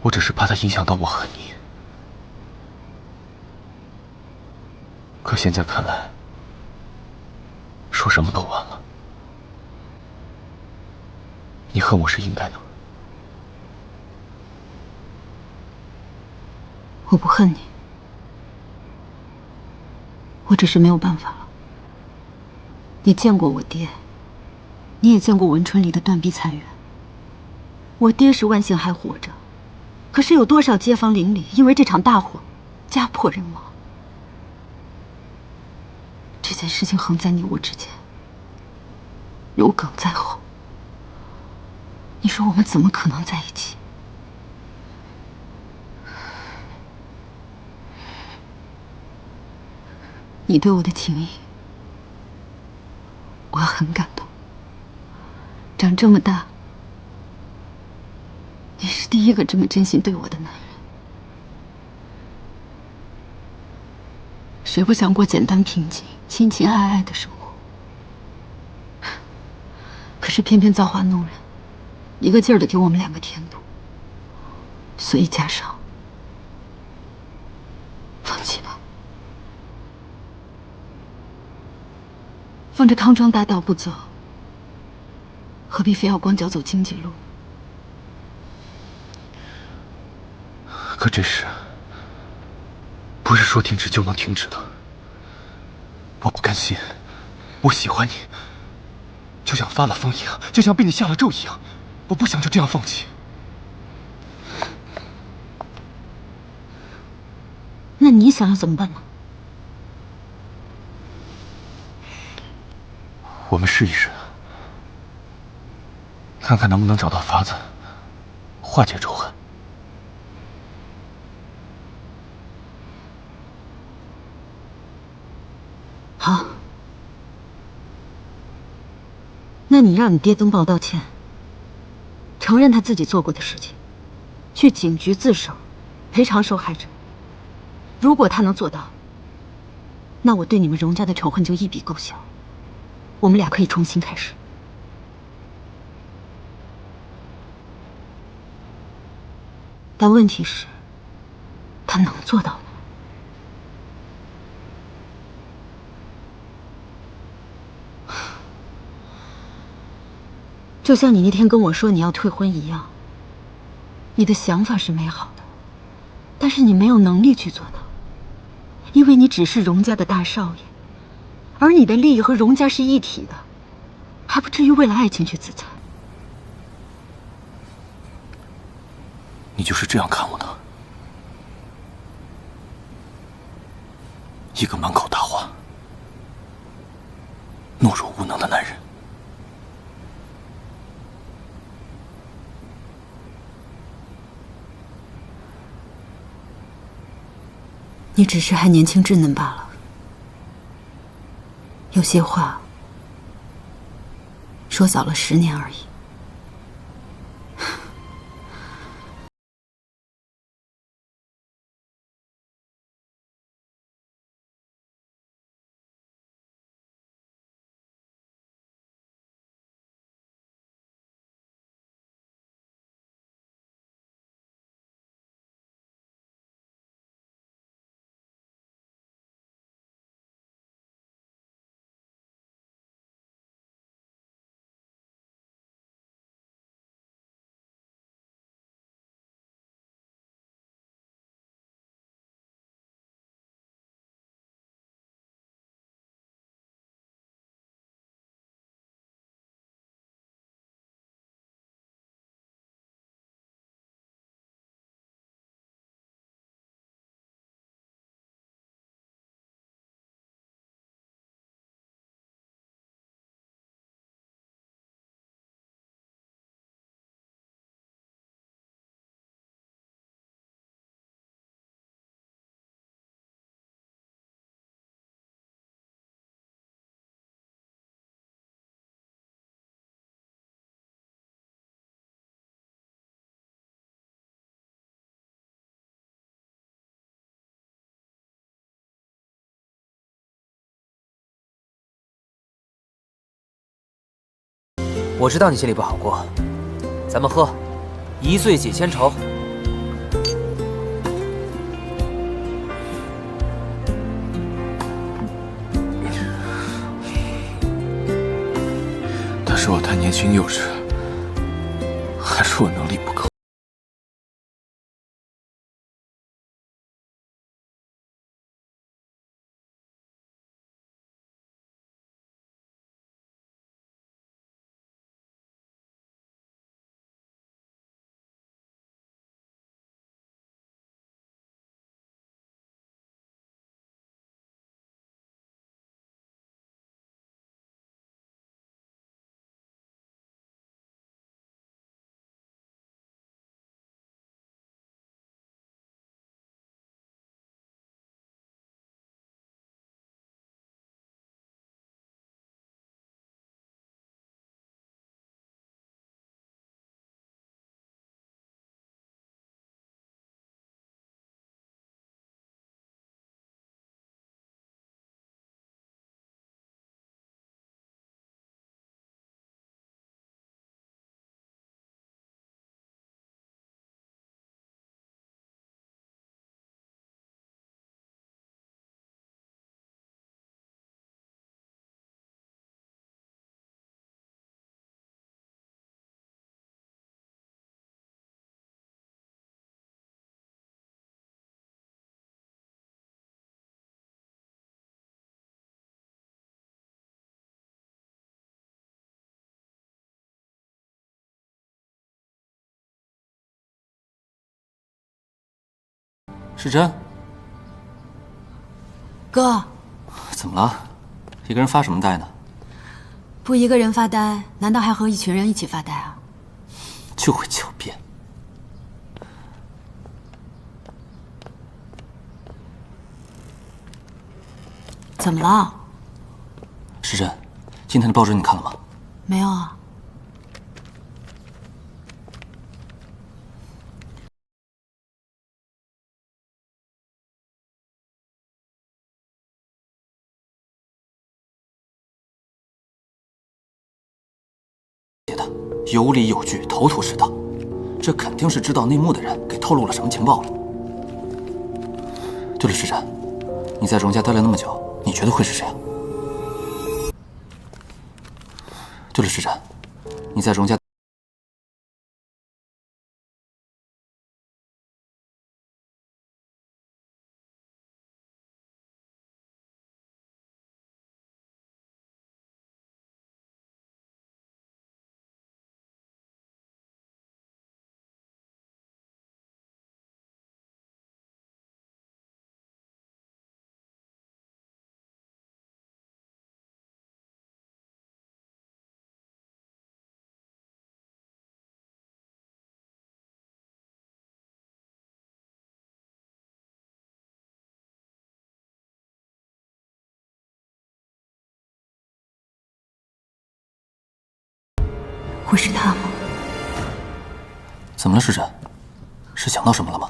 我只是怕他影响到我和你。可现在看来，说什么都晚了。你恨我是应该的。我不恨你，我只是没有办法了。你见过我爹，你也见过文春里的断壁残垣。我爹是万幸还活着，可是有多少街坊邻里因为这场大火家破人亡？这件事情横在你我之间，如鲠在喉。你说我们怎么可能在一起？你对我的情谊，我很感动。长这么大，你是第一个这么真心对我的男人。谁不想过简单平静、亲亲爱爱的生活？可是偏偏造化弄人，一个劲儿的给我们两个添堵，所以加上放弃吧。放着康庄大道不走，何必非要光脚走荆棘路？可这事不是说停止就能停止的。我不甘心，我喜欢你，就像发了疯一样，就像被你下了咒一样，我不想就这样放弃。那你想要怎么办呢？我们试一试，看看能不能找到法子化解仇恨。好，那你让你爹登报道歉，承认他自己做过的事情，去警局自首，赔偿受害者。如果他能做到，那我对你们荣家的仇恨就一笔勾销，我们俩可以重新开始。但问题是，他能做到吗？就像你那天跟我说你要退婚一样，你的想法是美好的，但是你没有能力去做到，因为你只是荣家的大少爷，而你的利益和荣家是一体的，还不至于为了爱情去自残。你就是这样看我的？一个满口大话、懦弱无能的男人。你只是还年轻稚嫩罢了，有些话说早了10年而已。我知道你心里不好过，咱们喝，一醉解千愁。但是我太年轻幼稚，还是我能力不够。世珍，哥，怎么了？一个人发什么呆呢？不一个人发呆，难道还和一群人一起发呆啊？就会狡辩。怎么了？世珍，今天的报纸你看了吗？没有啊。有理有据，头头是道，这肯定是知道内幕的人给透露了什么情报了。对了，世珍，你在荣家待了那么久，你觉得会是谁啊？对了，世珍，你在荣家。会是他吗？怎么了，世珍？是想到什么了吗？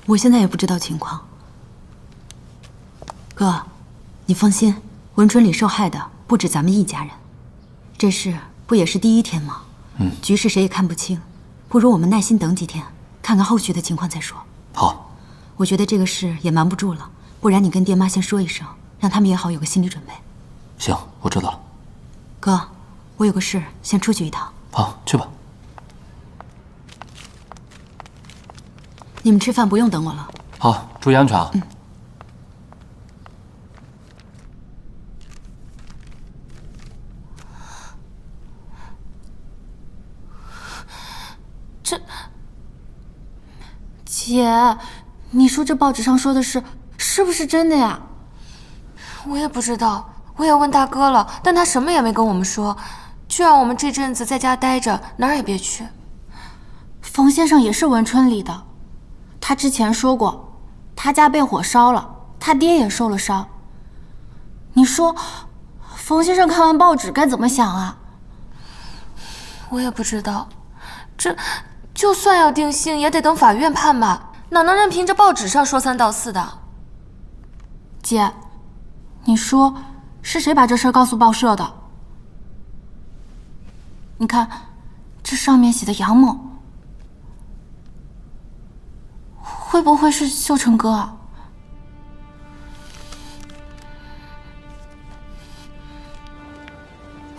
我现在也不知道情况。哥，你放心，文春里受害的不止咱们一家人，这事不也是第一天吗？局势谁也看不清，不如我们耐心等几天，看看后续的情况再说。好，我觉得这个事也瞒不住了，不然你跟爹妈先说一声，让他们也好有个心理准备。行，我知道了。哥，我有个事，先出去一趟。好，去吧。你们吃饭不用等我了。好，注意安全啊。姐，你说这报纸上说的是不是真的呀？我也不知道，我也问大哥了，但他什么也没跟我们说，就让我们这阵子在家待着，哪儿也别去。冯先生也是文春里的，他之前说过，他家被火烧了，他爹也受了伤。你说，冯先生看完报纸该怎么想啊？我也不知道，这就算要定性，也得等法院判吧，哪能任凭这报纸上说三道四的？姐，你说是谁把这事儿告诉报社的？你看，这上面写的杨某，会不会是秀成哥啊？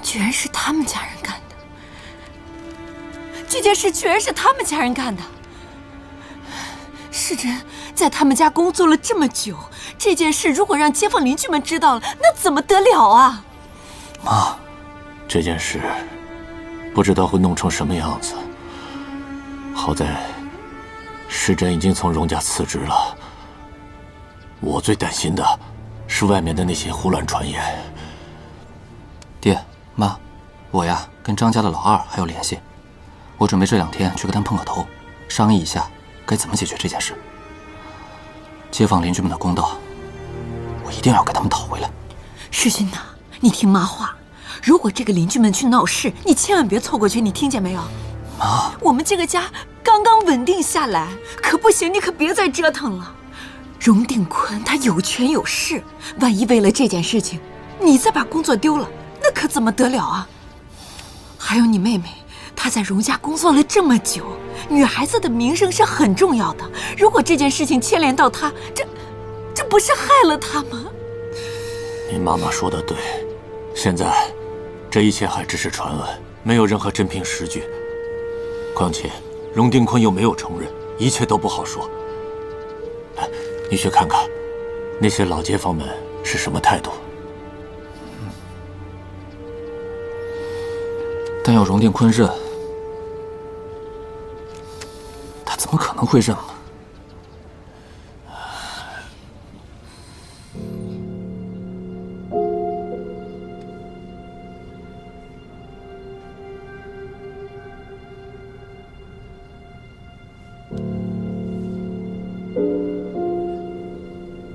居然是他们家人干的！这件事居然是他们家人干的！世珍在他们家工作了这么久，这件事如果让街坊邻居们知道了，那怎么得了啊？妈，这件事不知道会弄成什么样子。好在世珍已经从荣家辞职了。我最担心的是外面的那些胡乱传言。爹妈，我呀跟张家的老二还有联系，我准备这2天去跟他们碰个头，商议一下该怎么解决这件事。街坊邻居们的公道，我一定要给他们讨回来。世勋呐，你听妈话，如果这个邻居们去闹事，你千万别凑过去，你听见没有？妈，我们这个家刚刚稳定下来，可不行，你可别再折腾了。荣定坤他有权有势，万一为了这件事情，你再把工作丢了，那可怎么得了啊？还有你妹妹，她在荣家工作了这么久，女孩子的名声是很重要的。如果这件事情牵连到她，这不是害了她吗？您妈妈说的对，现在这一切还只是传闻，没有任何真凭实据。况且荣定坤又没有承认，一切都不好说。你去看看那些老街坊们是什么态度。但要荣定坤认，他怎么可能会认呢？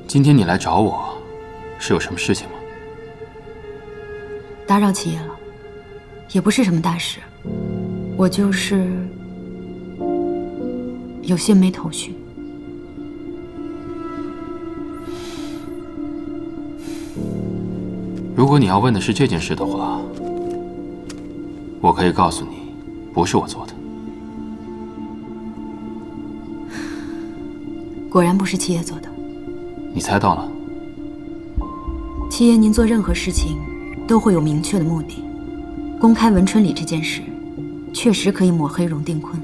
今天你来找我，是有什么事情吗？打扰七爷了，也不是什么大事，我就是有些没头绪。如果你要问的是这件事的话，我可以告诉你，不是我做的。果然不是七爷做的。你猜到了？七爷，您做任何事情都会有明确的目的。公开文春里这件事，确实可以抹黑荣定坤，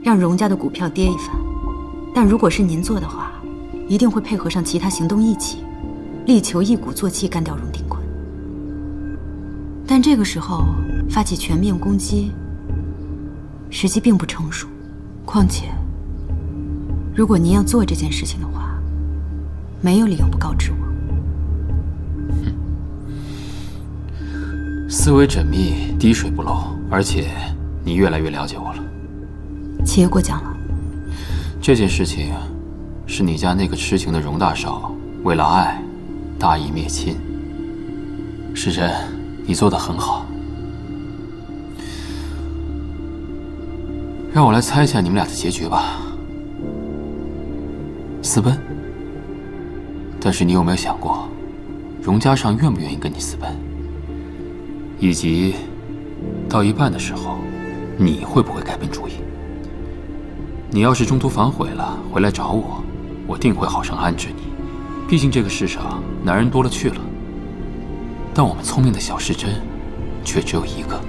让荣家的股票跌一番。但如果是您做的话，一定会配合上其他行动一起，力求一鼓作气干掉荣定坤。但这个时候发起全面攻击，时机并不成熟。况且，如果您要做这件事情的话，没有理由不告知我。思维缜密，滴水不漏，而且你越来越了解我了。七爷过奖了。这件事情是你家那个痴情的荣大少为了爱大义灭亲。世珍，你做得很好。让我来猜一下你们俩的结局吧。私奔？但是你有没有想过，荣家上愿不愿意跟你私奔？以及，到一半的时候，你会不会改变主意？你要是中途反悔了，回来找我，我定会好生安置你。毕竟这个世上男人多了去了，但我们聪明的小世珍，却只有一个。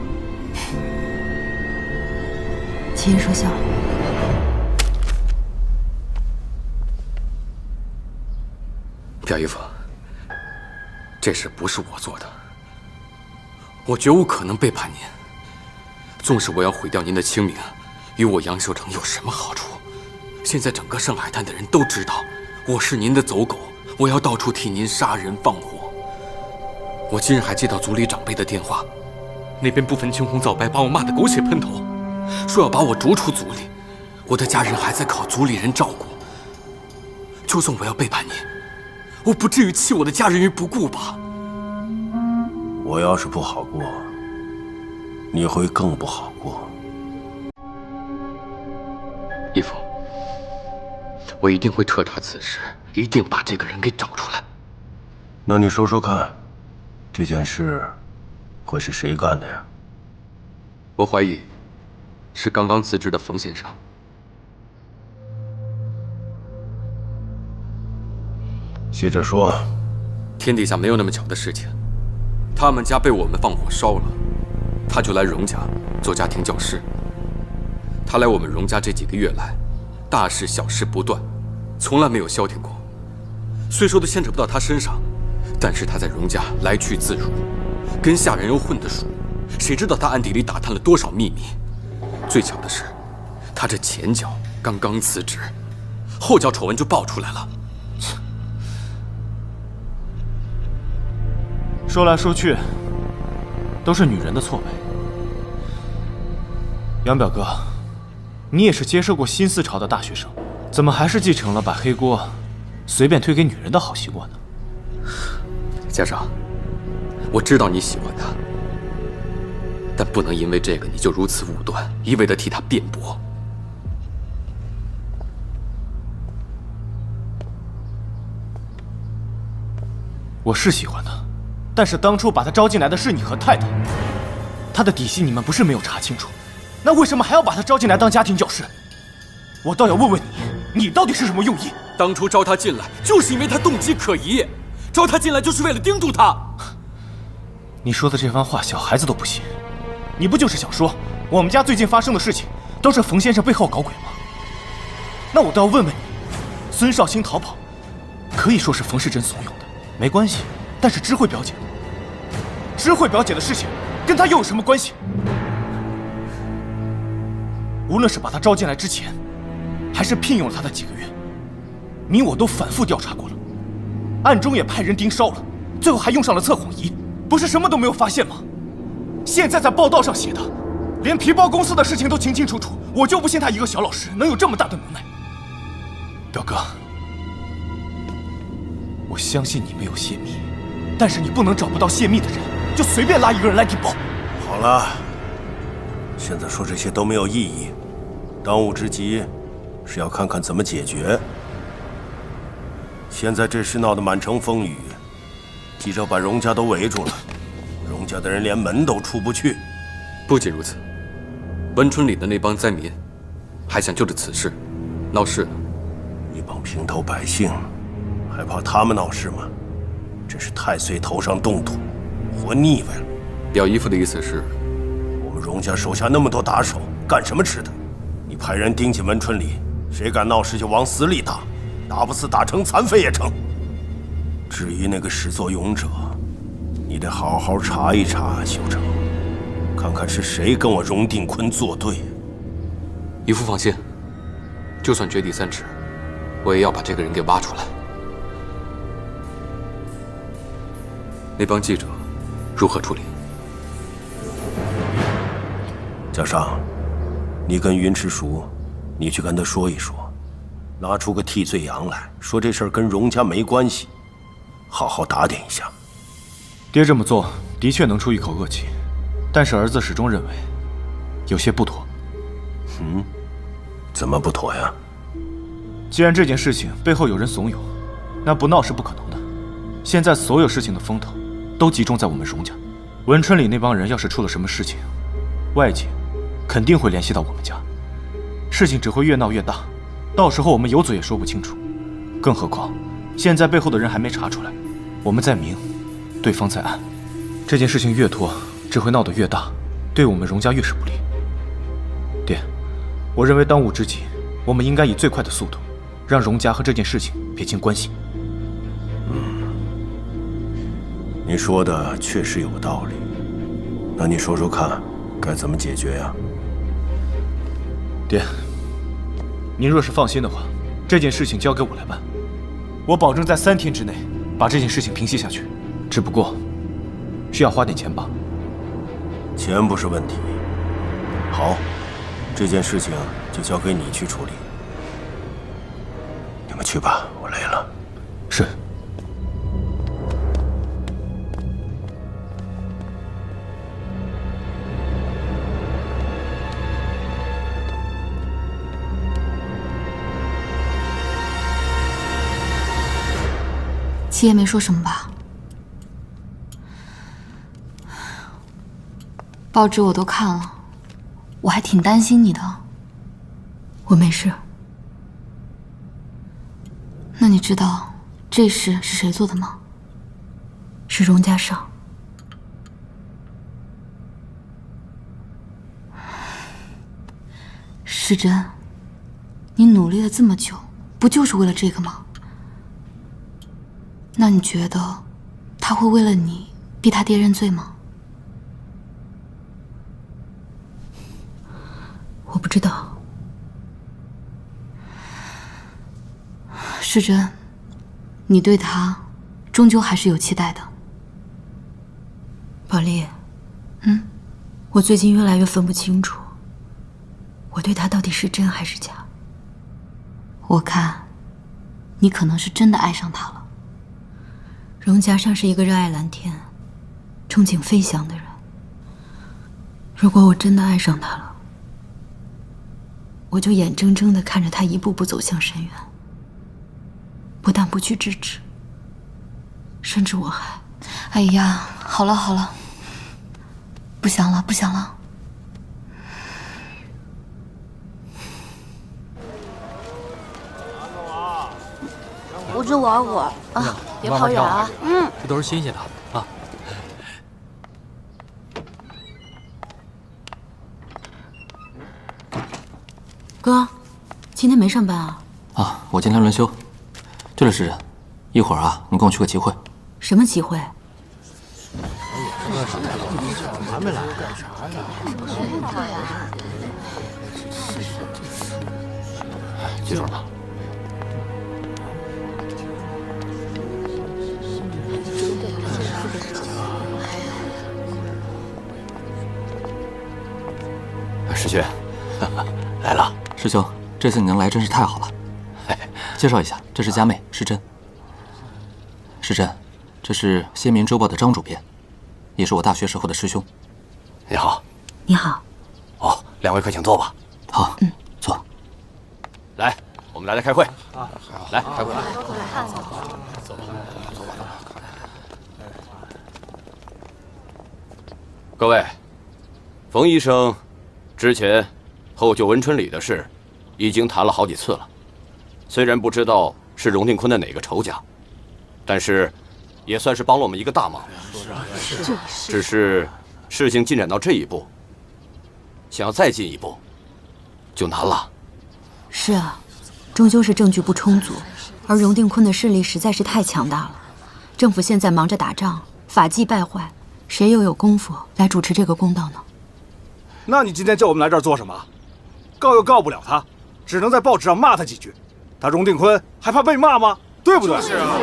七爷说笑了。表姨夫，这事不是我做的，我绝无可能背叛您。纵使我要毁掉您的清名，与我杨秀成有什么好处？现在整个上海滩的人都知道我是您的走狗，我要到处替您杀人放火。我今日还接到族里长辈的电话，那边不分青红皂白，把我骂得狗血喷头，说要把我逐出族里。我的家人还在靠族里人照顾。就算我要背叛您，我不至于弃我的家人于不顾吧？我要是不好过，你会更不好过。义父，我一定会彻查此事，一定把这个人给找出来。那你说说看，这件事会是谁干的呀？我怀疑是刚刚辞职的冯先生。接着说。天底下没有那么巧的事情，他们家被我们放火烧了，他就来荣家做家庭教师。他来我们荣家这几个月来，大事小事不断，从来没有消停过。虽说都牵扯不到他身上，但是他在荣家来去自如，跟下人又混得熟，谁知道他暗地里打探了多少秘密？最巧的是，他这前脚刚刚辞职，后脚丑闻就爆出来了。说来说去，都是女人的错呗。杨表哥，你也是接受过新思潮的大学生，怎么还是继承了把黑锅随便推给女人的好习惯呢？家长，我知道你喜欢他，但不能因为这个你就如此武断，一味地替他辩驳。我是喜欢他。但是当初把他招进来的是你和太太，他的底细你们不是没有查清楚，那为什么还要把他招进来当家庭教师？我倒要问问你，你到底是什么用意？当初招他进来就是因为他动机可疑，招他进来就是为了盯住他。你说的这番话，小孩子都不信。你不就是想说我们家最近发生的事情都是冯先生背后搞鬼吗？那我倒要问问你，孙少卿逃跑，可以说是冯世珍怂恿的，没关系。但是知慧表姐的事情跟他又有什么关系？无论是把他招进来之前，还是聘用了他的几个月，你我都反复调查过了，暗中也派人盯梢了，最后还用上了测谎仪，不是什么都没有发现吗？现在在报道上写的，连皮包公司的事情都清清楚楚，我就不信他一个小老师能有这么大的能耐。表哥，我相信你没有泄密。但是你不能找不到泄密的人，就随便拉一个人来顶包。好了，现在说这些都没有意义。当务之急是要看看怎么解决。现在这事闹得满城风雨，记者把荣家都围住了，荣家的人连门都出不去。不仅如此，文春里的那帮灾民还想就着此事闹事呢。一帮平头百姓，还怕他们闹事吗？真是太岁头上动土，活腻歪了。表姨父的意思是，我们荣家手下那么多打手，干什么吃的？你派人盯紧文春里，谁敢闹事就往死里打，打不死打成残废也成。至于那个始作俑者，你得好好查一查，修成，看看是谁跟我荣定坤作对。姨父放心，就算掘地3尺，我也要把这个人给挖出来。那帮记者如何处理？嘉上，你跟云池叔，你去跟他说一说，拿出个替罪羊来，说这事儿跟荣家没关系，好好打点一下。爹这么做的确能出一口恶气，但是儿子始终认为有些不妥。怎么不妥呀？既然这件事情背后有人怂恿，那不闹是不可能的。现在所有事情的风头都集中在我们荣家，文春里那帮人要是出了什么事情，外界肯定会联系到我们家，事情只会越闹越大，到时候我们有嘴也说不清楚。更何况现在背后的人还没查出来，我们在明，对方在暗，这件事情越拖只会闹得越大，对我们荣家越是不利。爹，我认为当务之急，我们应该以最快的速度让荣家和这件事情撇清关系。你说的确实有道理，那你说说看，该怎么解决呀？爹，您若是放心的话，这件事情交给我来办，我保证在3天之内把这件事情平息下去。只不过需要花点钱吧。钱不是问题。好，这件事情就交给你去处理。你们去吧，我累了。是。七爷没说什么吧？报纸我都看了，我还挺担心你的。我没事。那你知道这事是谁做的吗？是荣家少。世珍，你努力了这么久，不就是为了这个吗？那你觉得他会为了你逼他爹认罪吗？我不知道。世珍，你对他终究还是有期待的。宝莉，我最近越来越分不清楚，我对他到底是真还是假。我看，你可能是真的爱上他了。荣家尚是一个热爱蓝天、憧憬飞翔的人。如果我真的爱上他了，我就眼睁睁地看着他一步步走向深渊，不但不去制止，甚至我还……哎呀，好了好了，不想了不想了。我这玩会儿啊，别跑远啊。这都是新鲜的啊。哥，今天没上班啊？啊，我今天轮休。对了，世珍，一会儿啊，你跟我去个集会。什么集会？还没来，干啥呀？记住了吗？师兄，来了。师兄，这次你能来真是太好了。介绍一下，这是佳妹世珍。世珍，这是《先民周报》的张主编，也是我大学时候的师兄。你好。你好。哦，两位快请坐吧。好，坐。来，我们来开会。来，开会。各位，冯医生之前后救文春里的事，已经谈了好几次了。虽然不知道是荣定坤的哪个仇家，但是也算是帮了我们一个大忙。只是事情进展到这一步，想要再进一步，就难了。是啊，终究是证据不充足，而荣定坤的势力实在是太强大了。政府现在忙着打仗，法纪败坏，谁又有功夫来主持这个公道呢？那你今天叫我们来这儿做什么？告又告不了他，只能在报纸上骂他几句。他荣定坤还怕被骂吗？对不对？是啊。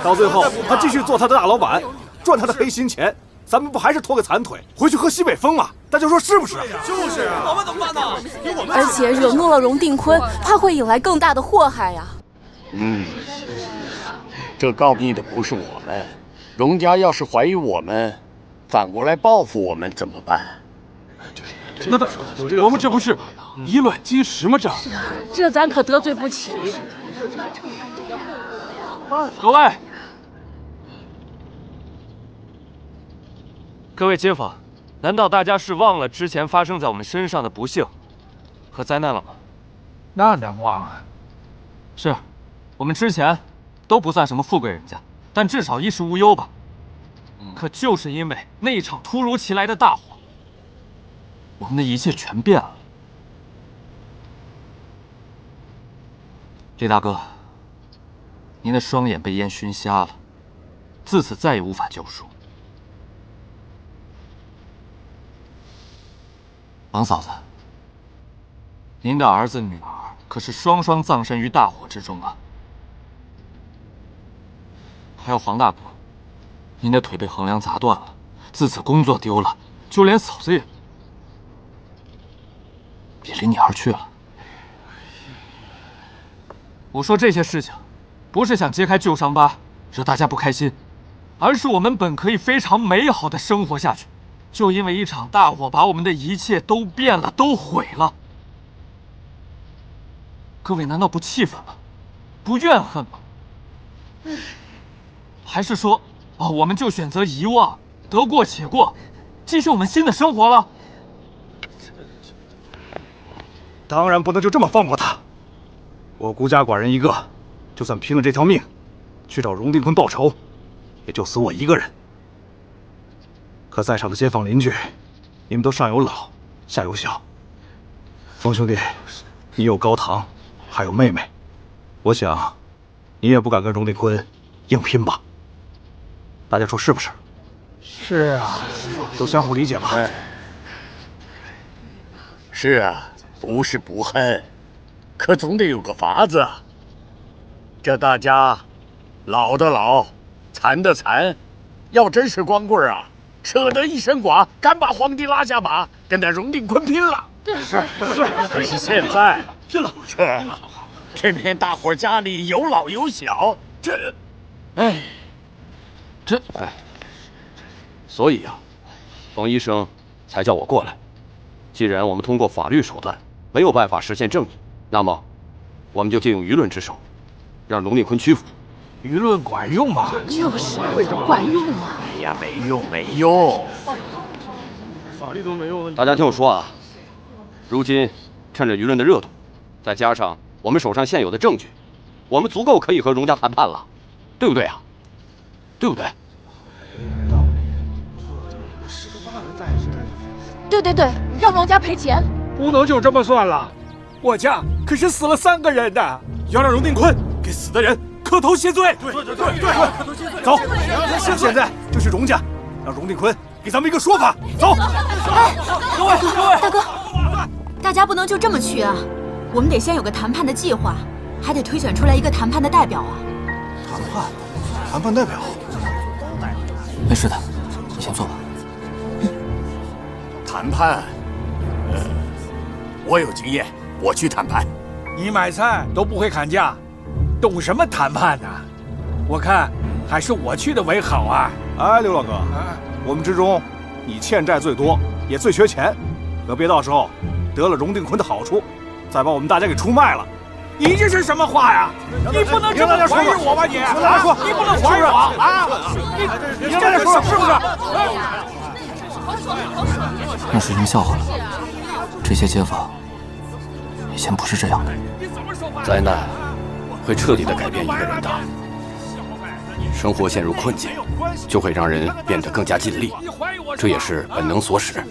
到最后他继续做他的大老板，赚他的黑心钱，咱们不还是拖个残腿回去喝西北风吗？大家说是不是？就是啊。我们怎么办呢？而且惹怒了荣定坤，怕会引来更大的祸害呀。这告密的不是我们，荣家要是怀疑我们，反过来报复我们怎么办？那我们这不是以卵击石吗？这咱可得罪不起。各位街坊，难道大家是忘了之前发生在我们身上的不幸和灾难了吗？那能忘啊？是，我们之前都不算什么富贵人家，但至少衣食无忧吧。可就是因为那一场突如其来的大火，我们的一切全变了。李大哥，您的双眼被烟熏瞎了，自此再也无法救赎。王嫂子，您的儿子女儿可是双双葬身于大火之中啊！还有黄大哥，您的腿被横梁砸断了，自此工作丢了，就连嫂子也离你而去了。我说这些事情，不是想揭开旧伤疤，惹大家不开心，而是我们本可以非常美好的生活下去，就因为一场大火，把我们的一切都变了，都毁了。各位难道不气愤吗？不怨恨吗？还是说，我们就选择遗忘，得过且过，继续我们新的生活了？当然不能就这么放过他。我孤家寡人一个，就算拼了这条命，去找荣定坤报仇，也就死我一个人。可在场的街坊邻居，你们都上有老，下有小。冯兄弟，你有高堂，还有妹妹，我想，你也不敢跟荣定坤硬拼吧？大家说是不是？是啊，都相互理解吧。是啊，不是不恨，可总得有个法子啊。这大家，老的老，残的残，要真是光棍啊，舍得一身剐，敢把皇帝拉下马，跟那荣定坤拼了。是。可是现在拼了，偏偏大伙家里有老有小，所以啊，冯医生才叫我过来。既然我们通过法律手段没有办法实现正义，那么我们就借用舆论之手，让荣定坤屈服。舆论管用吗？就是管用吗？哎呀，没用，法律都没用。大家听我说啊，如今趁着舆论的热度，再加上我们手上现有的证据，我们足够可以和荣家谈判了，对不对啊？对不对？对，让荣家赔钱。不能就这么算了，我家可是死了3个人的，要让荣定坤给死的人磕头谢罪。对，走，现在就去荣家，让荣定坤给咱们一个说法。走。哎，各位，大哥，大家不能就这么去啊，我们得先有个谈判的计划，还得推选出来一个谈判的代表啊。谈判代表？没事的，你先坐吧。谈判，我有经验，我去谈判。你买菜都不会砍价，懂什么谈判呢？我看还是我去的为好啊！哎，刘老哥，我们之中你欠债最多，也最缺钱，可别到时候得了荣定坤的好处，再把我们大家给出卖了。你这是什么话呀？你不能这么怀疑我吧你？你不能怀疑我啊！你这是是不是？那是您笑话了，这些街坊以前不是这样的。灾难会彻底的改变一个人的，生活陷入困境，就会让人变得更加尽力，这也是本能所使。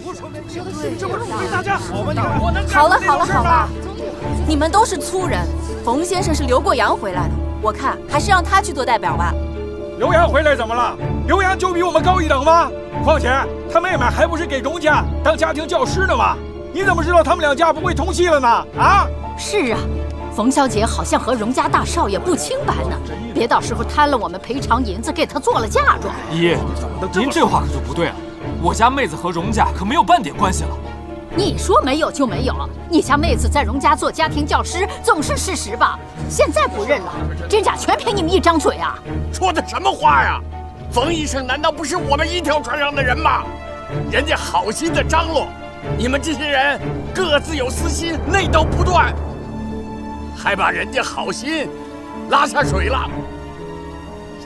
好了，你们都是粗人。冯先生是刘过阳回来的，我看还是让他去做代表吧。刘洋回来怎么了？刘洋就比我们高一等吗？况且他妹妹还不是给荣家当家庭教师呢吗？你怎么知道他们2家不会通气了呢？啊？是啊，冯小姐好像和荣家大少爷不清白呢，别到时候贪了我们赔偿银子，给他做了嫁妆。姨，您这话可就不对了，我家妹子和荣家可没有半点关系了。你说没有就没有，你家妹子在荣家做家庭教师总是事实吧？现在不认了，真假全凭你们一张嘴啊！说的什么话呀？冯医生难道不是我们一条船上的人吗？人家好心的张罗，你们这些人各自有私心，内斗不断，还把人家好心拉下水了。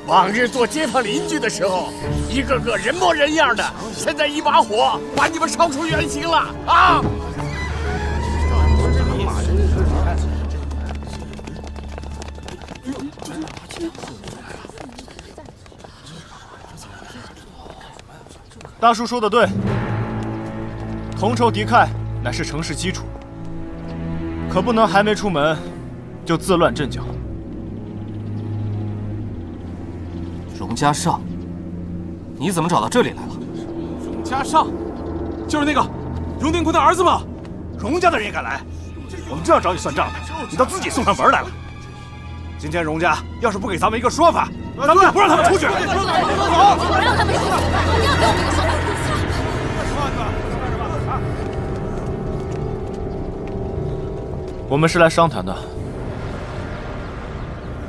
往日做街坊邻居的时候，一个个人模人样的，现在一把火把你们烧出原形了啊！大叔说的对，同仇敌忾乃是成事基础，可不能还没出门就自乱阵脚。荣家尚，你怎么找到这里来了？荣家尚，就是那个荣定坤的儿子吗？荣家的人也敢来？我们正要找你算账呢，你倒自己送上门来了。今天荣家要是不给咱们一个说法，咱们就不让他们出去。走，不让他们出去，你要给我们一个说法。我们是来商谈的，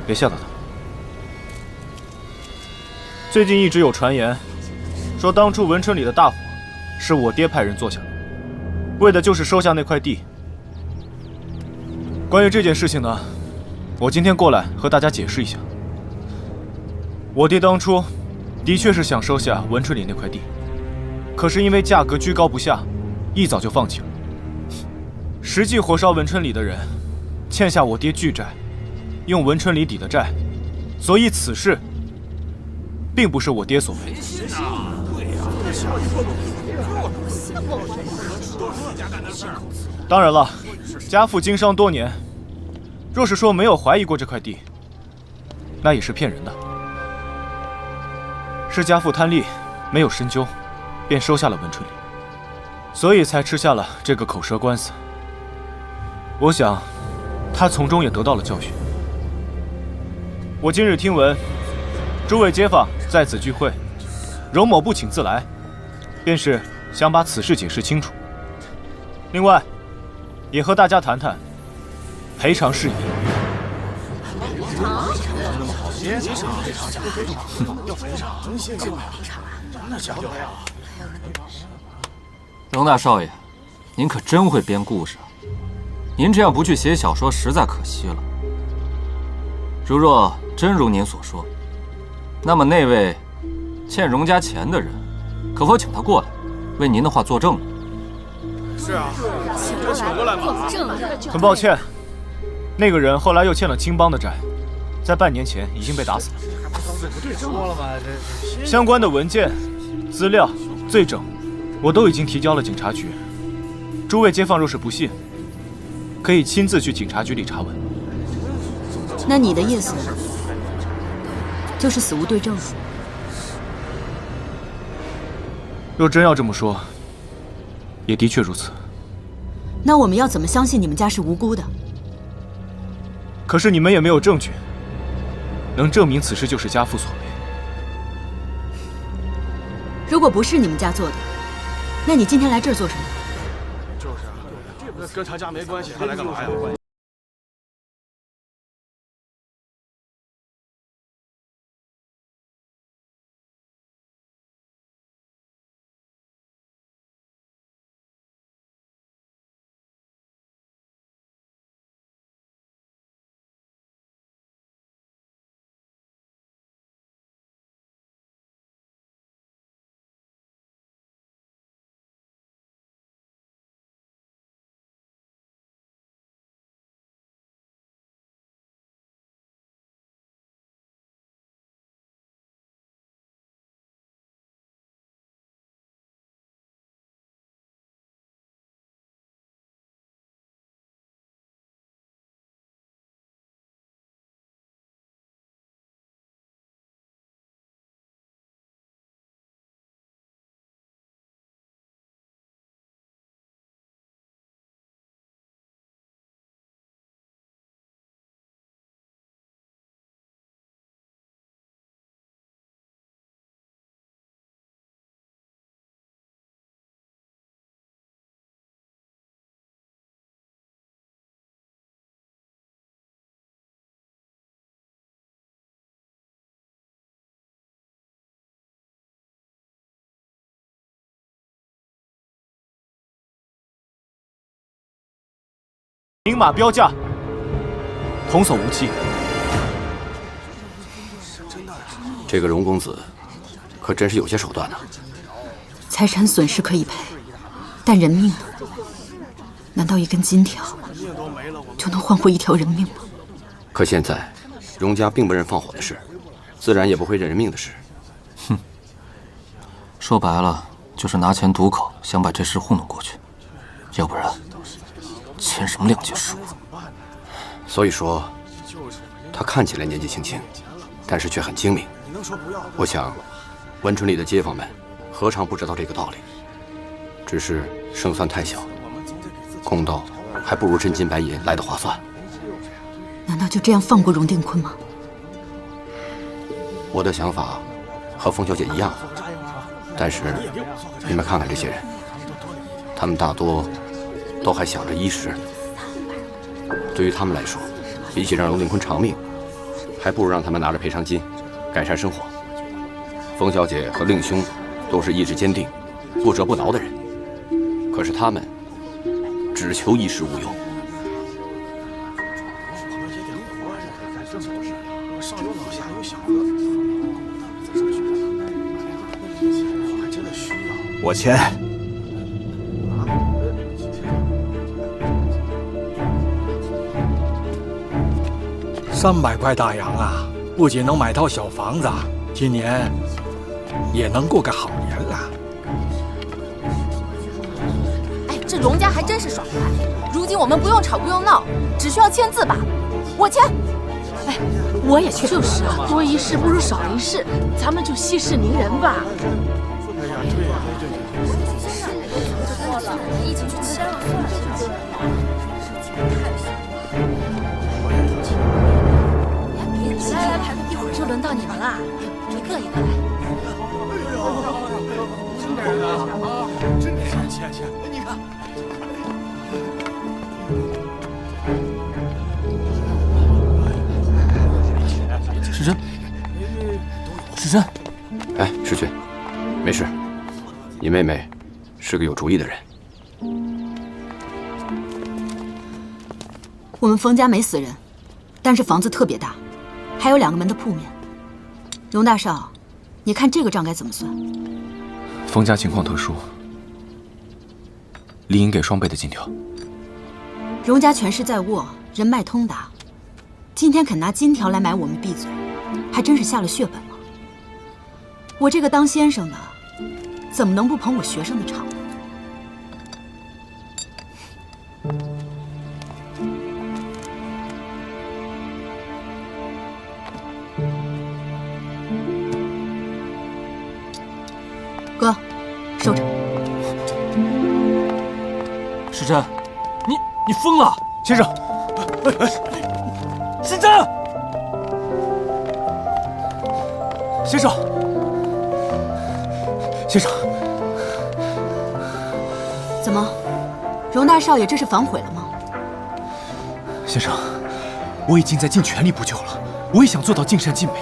别吓到他。最近一直有传言，说当初文春里的大火是我爹派人做下的，为的就是收下那块地。关于这件事情呢，我今天过来和大家解释一下。我爹当初的确是想收下文春里那块地，可是因为价格居高不下，一早就放弃了。实际火烧文春里的人，欠下我爹巨债，用文春里抵的债，所以此事并不是我爹所为。当然了，家父经商多年，若是说没有怀疑过这块地，那也是骗人的。是家父贪利，没有深究，便收下了文春里，所以才吃下了这个口舌官司。我想，他从中也得到了教训。我今日听闻，诸位街坊在此聚会，荣某不请自来，便是想把此事解释清楚。另外，也和大家谈谈赔偿事宜。荣大少爷，您可真会编故事啊！您这样不去写小说，实在可惜了。如若真如您所说，那么那位欠荣家钱的人，可否请他过来，为您的话作证呢？是啊，请过来吧。很抱歉，那个人后来又欠了青帮的债，在半年前已经被打死了。相关的文件、资料、罪证，我都已经提交了警察局。诸位街坊若是不信，可以亲自去警察局里查问。那你的意思就是死无对证？若真要这么说，也的确如此。那我们要怎么相信你们家是无辜的？可是你们也没有证据能证明此事就是家父所为。如果不是你们家做的，那你今天来这儿做什么？就是啊，那跟他家没关系，他来干嘛呀？明码标价，童叟无欺。这个荣公子，可真是有些手段呢。财产损失可以赔，但人命呢？难道一根金条就能换回一条人命吗？可现在，荣家并不认放火的事，自然也不会认人命的事。哼，说白了就是拿钱堵口，想把这事糊弄过去，要不然签什么两截书？所以说，他看起来年纪轻轻，但是却很精明。我想，文春里的街坊们何尝不知道这个道理？只是胜算太小，公道还不如真金白银来得划算。难道就这样放过荣定坤吗？我的想法和冯小姐一样，但是你们看看这些人，他们大多都还想着衣食。对于他们来说，比起让荣定坤偿命，还不如让他们拿着赔偿金改善生活。冯小姐和令兄都是意志坚定、不折不挠的人，可是他们只求衣食无忧。我签。300块大洋啊，不仅能买套小房子，今年也能过个好年了。哎，这荣家还真是爽快。如今我们不用吵，不用闹，只需要签字罢了。我签。哎，我也去。就是啊，多一事不如少一事，咱们就息事宁人吧。一起去签了，算了。来，一会儿就轮到你们了，一个一个来。轻点啊！签，你看。时珍，时珍，哎，世君，没事。你妹妹是个有主意的人。我们冯家没死人，但是房子特别大，还有2个门的铺面。荣大少，你看这个账该怎么算？冯家情况特殊，理应给双倍的金条。荣家权势在握，人脉通达，今天肯拿金条来买我们闭嘴，还真是下了血本了。我这个当先生的，怎么能不捧我学生的场呢？哥，收着。时珍，你疯了，先生！时珍，先生，先生，怎么，荣大少爷这是反悔了吗？先生，我已经在尽全力补救了，我也想做到尽善尽美，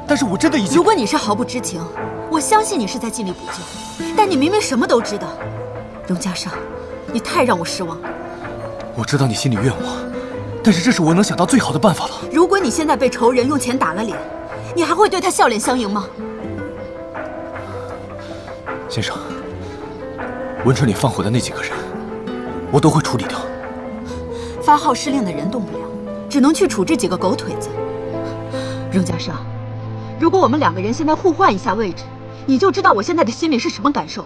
但是我真的已经……如果你是毫不知情，我相信你是在尽力补救，但你明明什么都知道。荣家少，你太让我失望了。我知道你心里怨我，但是这是我能想到最好的办法了。如果你现在被仇人用钱打了脸，你还会对他笑脸相迎吗？先生，文春里放火的那几个人，我都会处理掉。发号施令的人动不了，只能去处置几个狗腿子。荣家少，如果我们2个人现在互换一下位置，你就知道我现在的心里是什么感受。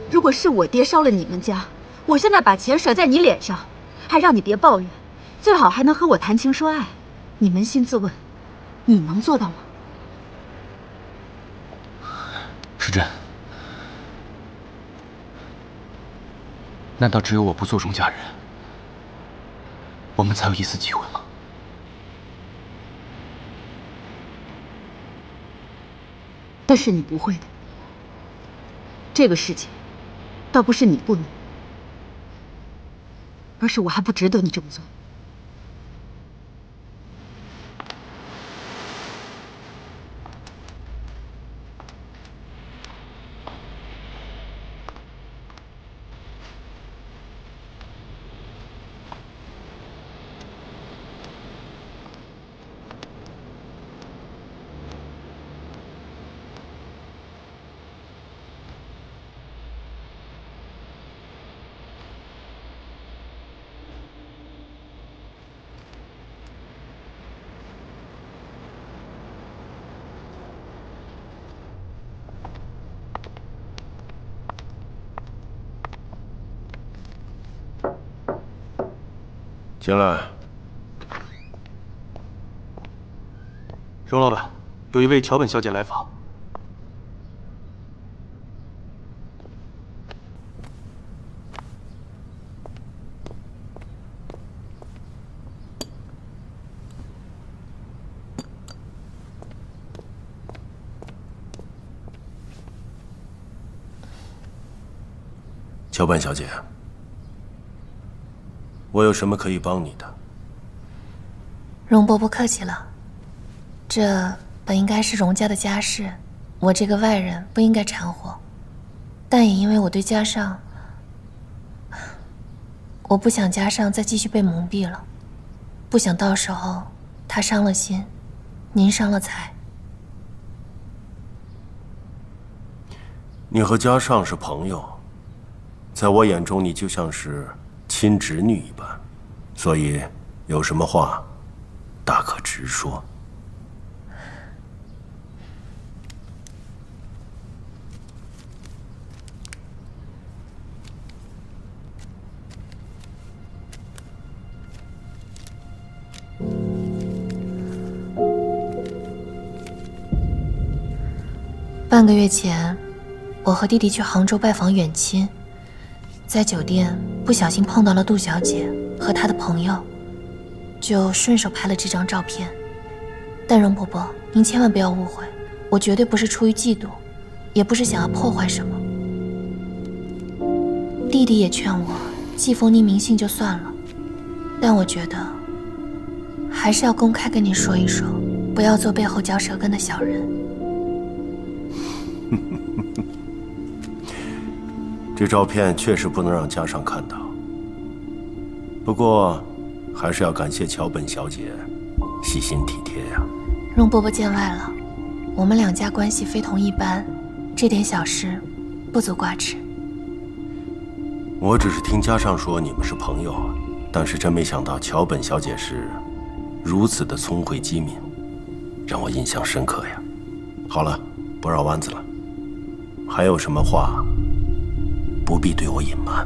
如果是我爹烧了你们家，我现在把钱甩在你脸上，还让你别抱怨，最好还能和我谈情说爱，你扪心自问，你能做到吗？时珍，难道只有我不做荣家人，我们才有一丝机会吗？但是你不会的，这个事情倒不是你不能，而是我还不值得你这么做。进来。荣老板，有一位桥本小姐来访。桥本小姐，我有什么可以帮你的？荣伯伯客气了，这本应该是荣家的家事，我这个外人不应该掺和。但也因为我对家上，我不想家上再继续被蒙蔽了，不想到时候他伤了心，您伤了财。你和家上是朋友，在我眼中你就像是亲侄女一般，所以有什么话大可直说。半个月前，我和弟弟去杭州拜访远亲，在酒店不小心碰到了杜小姐和她的朋友，就顺手拍了这张照片。但容伯伯，您千万不要误会，我绝对不是出于嫉妒，也不是想要破坏什么。弟弟也劝我，寄封匿名信就算了，但我觉得还是要公开跟你说一说，不要做背后嚼舌根的小人。这照片确实不能让家上看到，不过还是要感谢桥本小姐细心体贴呀。容伯伯见外了，我们两家关系非同一般，这点小事不足挂齿。我只是听家上说你们是朋友，但是真没想到桥本小姐是如此的聪慧机敏，让我印象深刻呀。好了，不绕弯子了，还有什么话不必对我隐瞒。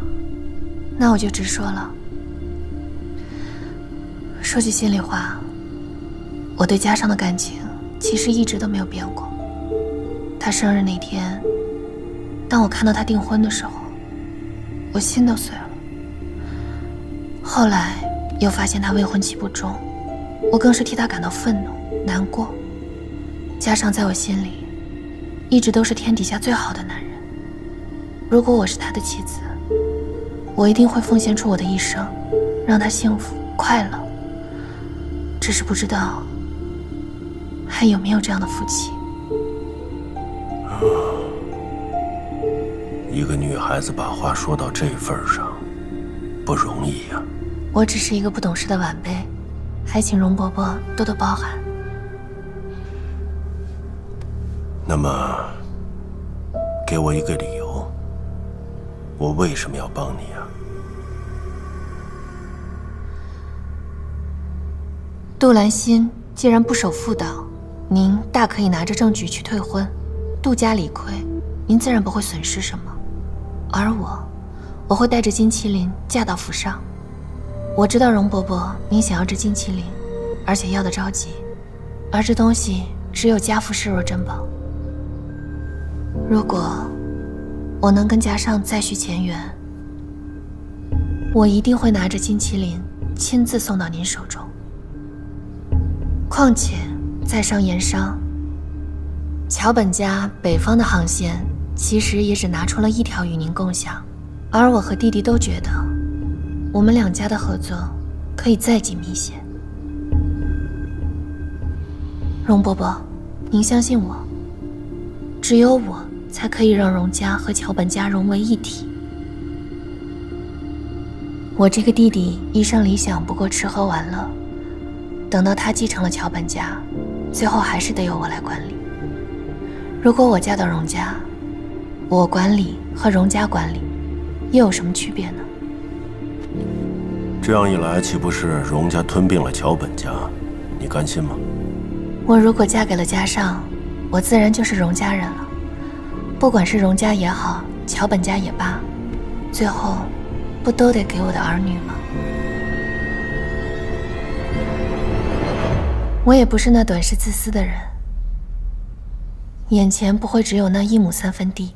那我就直说了。说句心里话，我对家上的感情其实一直都没有变过。他生日那天，当我看到他订婚的时候，我心都碎了。后来又发现他未婚妻不忠，我更是替他感到愤怒、难过。家上在我心里一直都是天底下最好的男人。如果我是他的妻子，我一定会奉献出我的一生，让他幸福快乐。只是不知道还有没有这样的夫妻。一个女孩子把话说到这份上，不容易呀。我只是一个不懂事的晚辈，还请容伯伯多多包涵。那么，给我一个理由，我为什么要帮你啊？杜兰心既然不守妇道，您大可以拿着证据去退婚。杜家理亏，您自然不会损失什么。而我会带着金麒麟嫁到府上。我知道容伯伯您想要这金麒麟，而且要得着急，而这东西只有家父视若珍宝。如果我能跟家上再续前缘，我一定会拿着金麒麟亲自送到您手中。况且在商言商，桥本家北方的航线其实也只拿出了一条与您共享，而我和弟弟都觉得我们两家的合作可以再紧密些。容伯伯，您相信我，只有我才可以让容家和桥本家融为一体。我这个弟弟一生理想不过吃喝玩乐，等到他继承了桥本家，最后还是得由我来管理。如果我嫁到容家，我管理和容家管理又有什么区别呢？这样一来，岂不是容家吞并了桥本家？你甘心吗？我如果嫁给了家上，我自然就是容家人了。不管是容家也好，桥本家也罢，最后不都得给我的儿女吗？我也不是那短视自私的人，眼前不会只有那1亩3分地。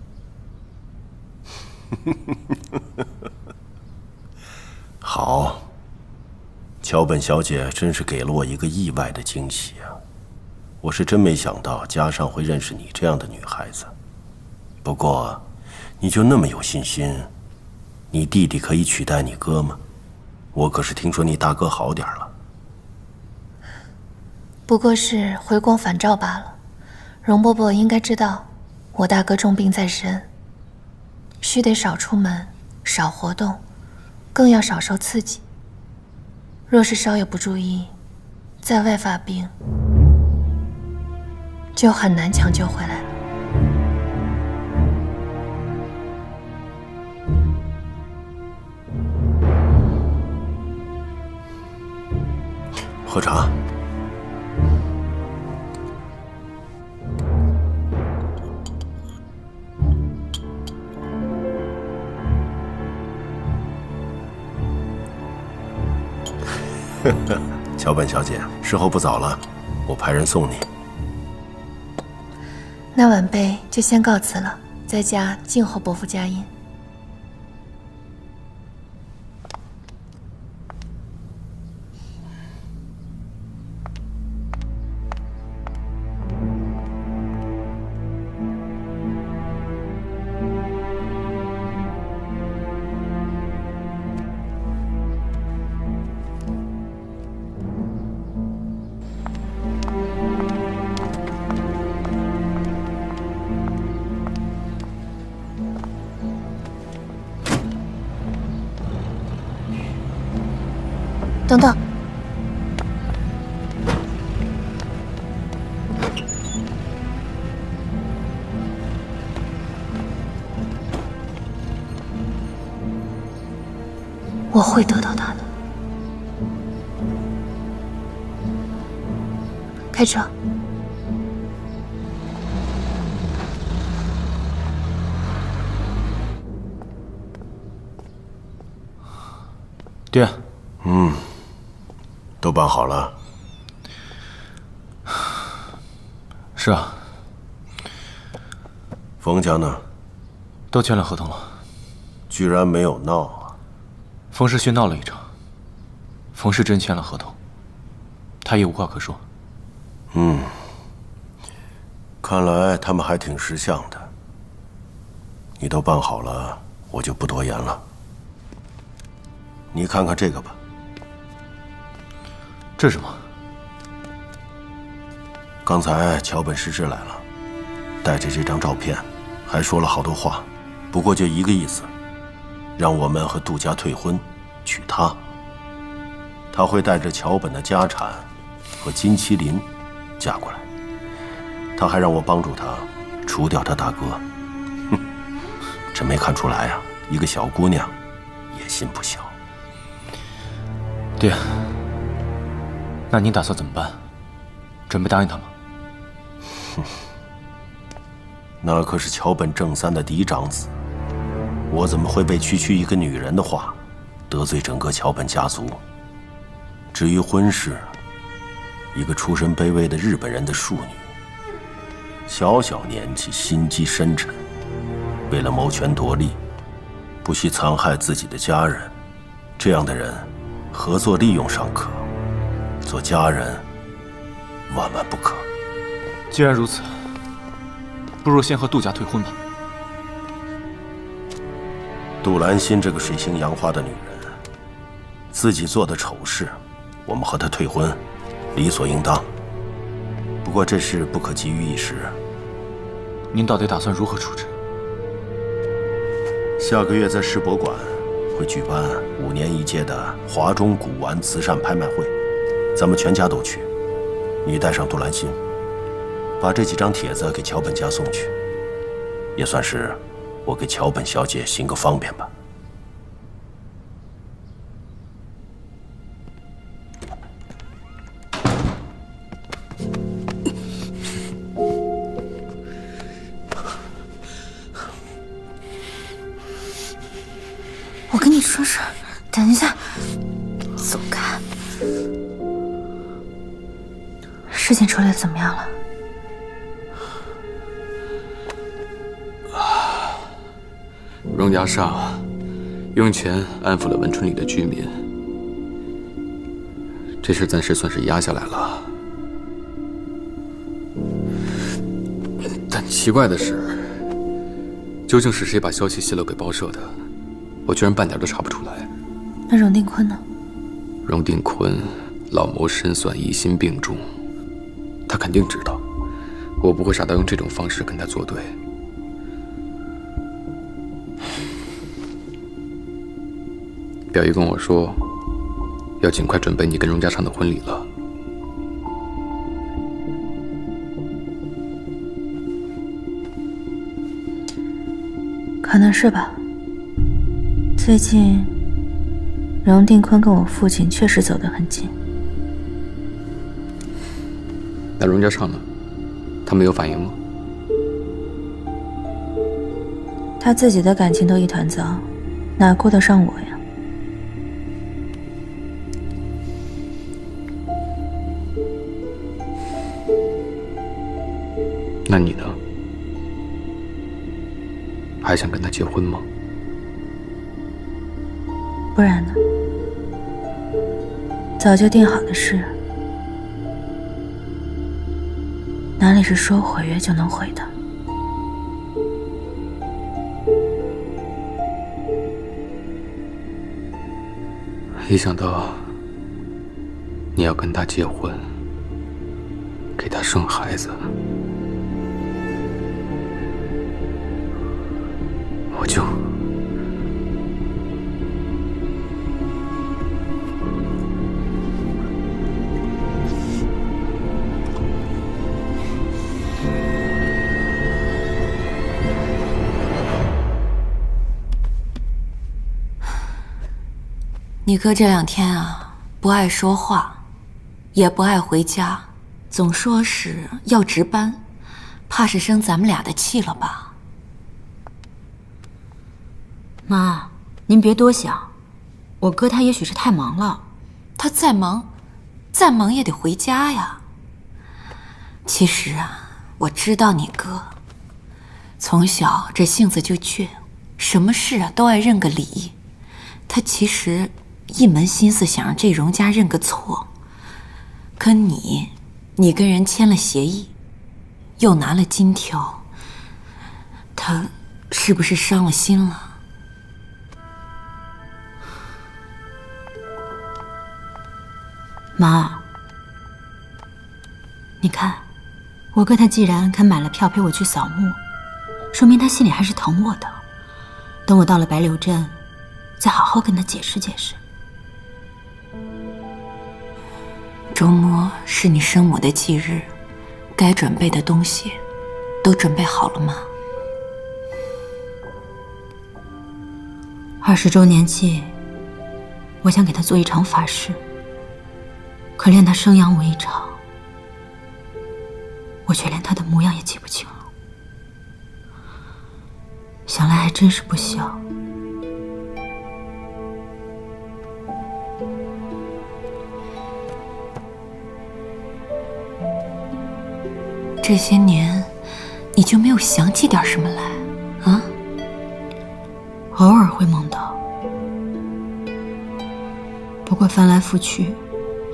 好，桥本小姐真是给了我一个意外的惊喜啊！我是真没想到家上会认识你这样的女孩子。不过，你就那么有信心，你弟弟可以取代你哥吗？我可是听说你大哥好点了。不过是回光返照罢了。容伯伯应该知道，我大哥重病在身，须得少出门，少活动，更要少受刺激。若是稍有不注意，在外发病，就很难抢救回来了。喝茶。桥本小姐，时候不早了，我派人送你。那晚辈就先告辞了，在家静候伯父佳音。等等，我会得到他的。开车。爹。都办好了。是啊。冯家呢？都签了合同了。居然没有闹啊！冯世勋闹了一场，冯世珍签了合同，他也无话可说。看来他们还挺识相的。你都办好了，我就不多言了。你看看这个吧。这是什么？刚才桥本世之来了，带着这张照片，还说了好多话，不过就一个意思，让我们和杜家退婚，娶她。他会带着桥本的家产和金麒麟嫁过来。他还让我帮助他除掉他大哥。哼，真没看出来啊，一个小姑娘野心不小。爹。那您打算怎么办？准备答应他吗？那可是桥本正三的嫡长子，我怎么会被区一个女人的话得罪整个桥本家族？至于婚事，一个出身卑微的日本人的庶女，小小年纪心机深沉，为了谋权夺利，不惜残害自己的家人，这样的人，合作利用尚可。做家人，万万不可。既然如此，不如先和杜家退婚吧。杜兰心这个水性杨花的女人，自己做的丑事，我们和她退婚，理所应当。不过这事不可急于一时。您到底打算如何处置？下个月在世博馆会举办5年1届的华中古玩慈善拍卖会。咱们全家都去，你带上杜兰心，把这几张帖子给桥本家送去，也算是我给桥本小姐行个方便吧。我跟你说事儿，等一下，走开。事情处理的怎么样了？荣家上用钱安抚了文春里的居民，这事暂时算是压下来了。但奇怪的是，究竟是谁把消息泄露给报社的，我居然半点都查不出来。那荣定坤呢？荣定坤老谋深算，疑心病重。他肯定知道，我不会傻到用这种方式跟他作对。表姨跟我说，要尽快准备你跟荣家昌的婚礼了。可能是吧。最近，荣定坤跟我父亲确实走得很近。那荣家昌呢？他没有反应吗？他自己的感情都一团糟，哪顾得上我呀？那你呢？还想跟他结婚吗？不然呢？早就定好的事，哪里是说毁约就能毁的？一想到你要跟他结婚，给他生孩子，我就……你哥这2天啊，不爱说话，也不爱回家，总说是要值班，怕是生咱们俩的气了吧？妈，您别多想，我哥他也许是太忙了。他再忙也得回家呀。其实啊，我知道你哥，从小这性子就倔，什么事啊都爱认个理。他其实一门心思想让这荣家认个错，可你跟人签了协议，又拿了金条，他是不是伤了心了？妈，你看，我哥他既然肯买了票陪我去扫墓，说明他心里还是疼我的。等我到了白柳镇，再好好跟他解释解释。周末是你生母的忌日，该准备的东西都准备好了吗？20周年祭，我想给他做一场法事，可连他生养我一场，我却连他的模样也记不清了。想来还真是不小。这些年，你就没有想起点什么来啊？偶尔会梦到，不过翻来覆去，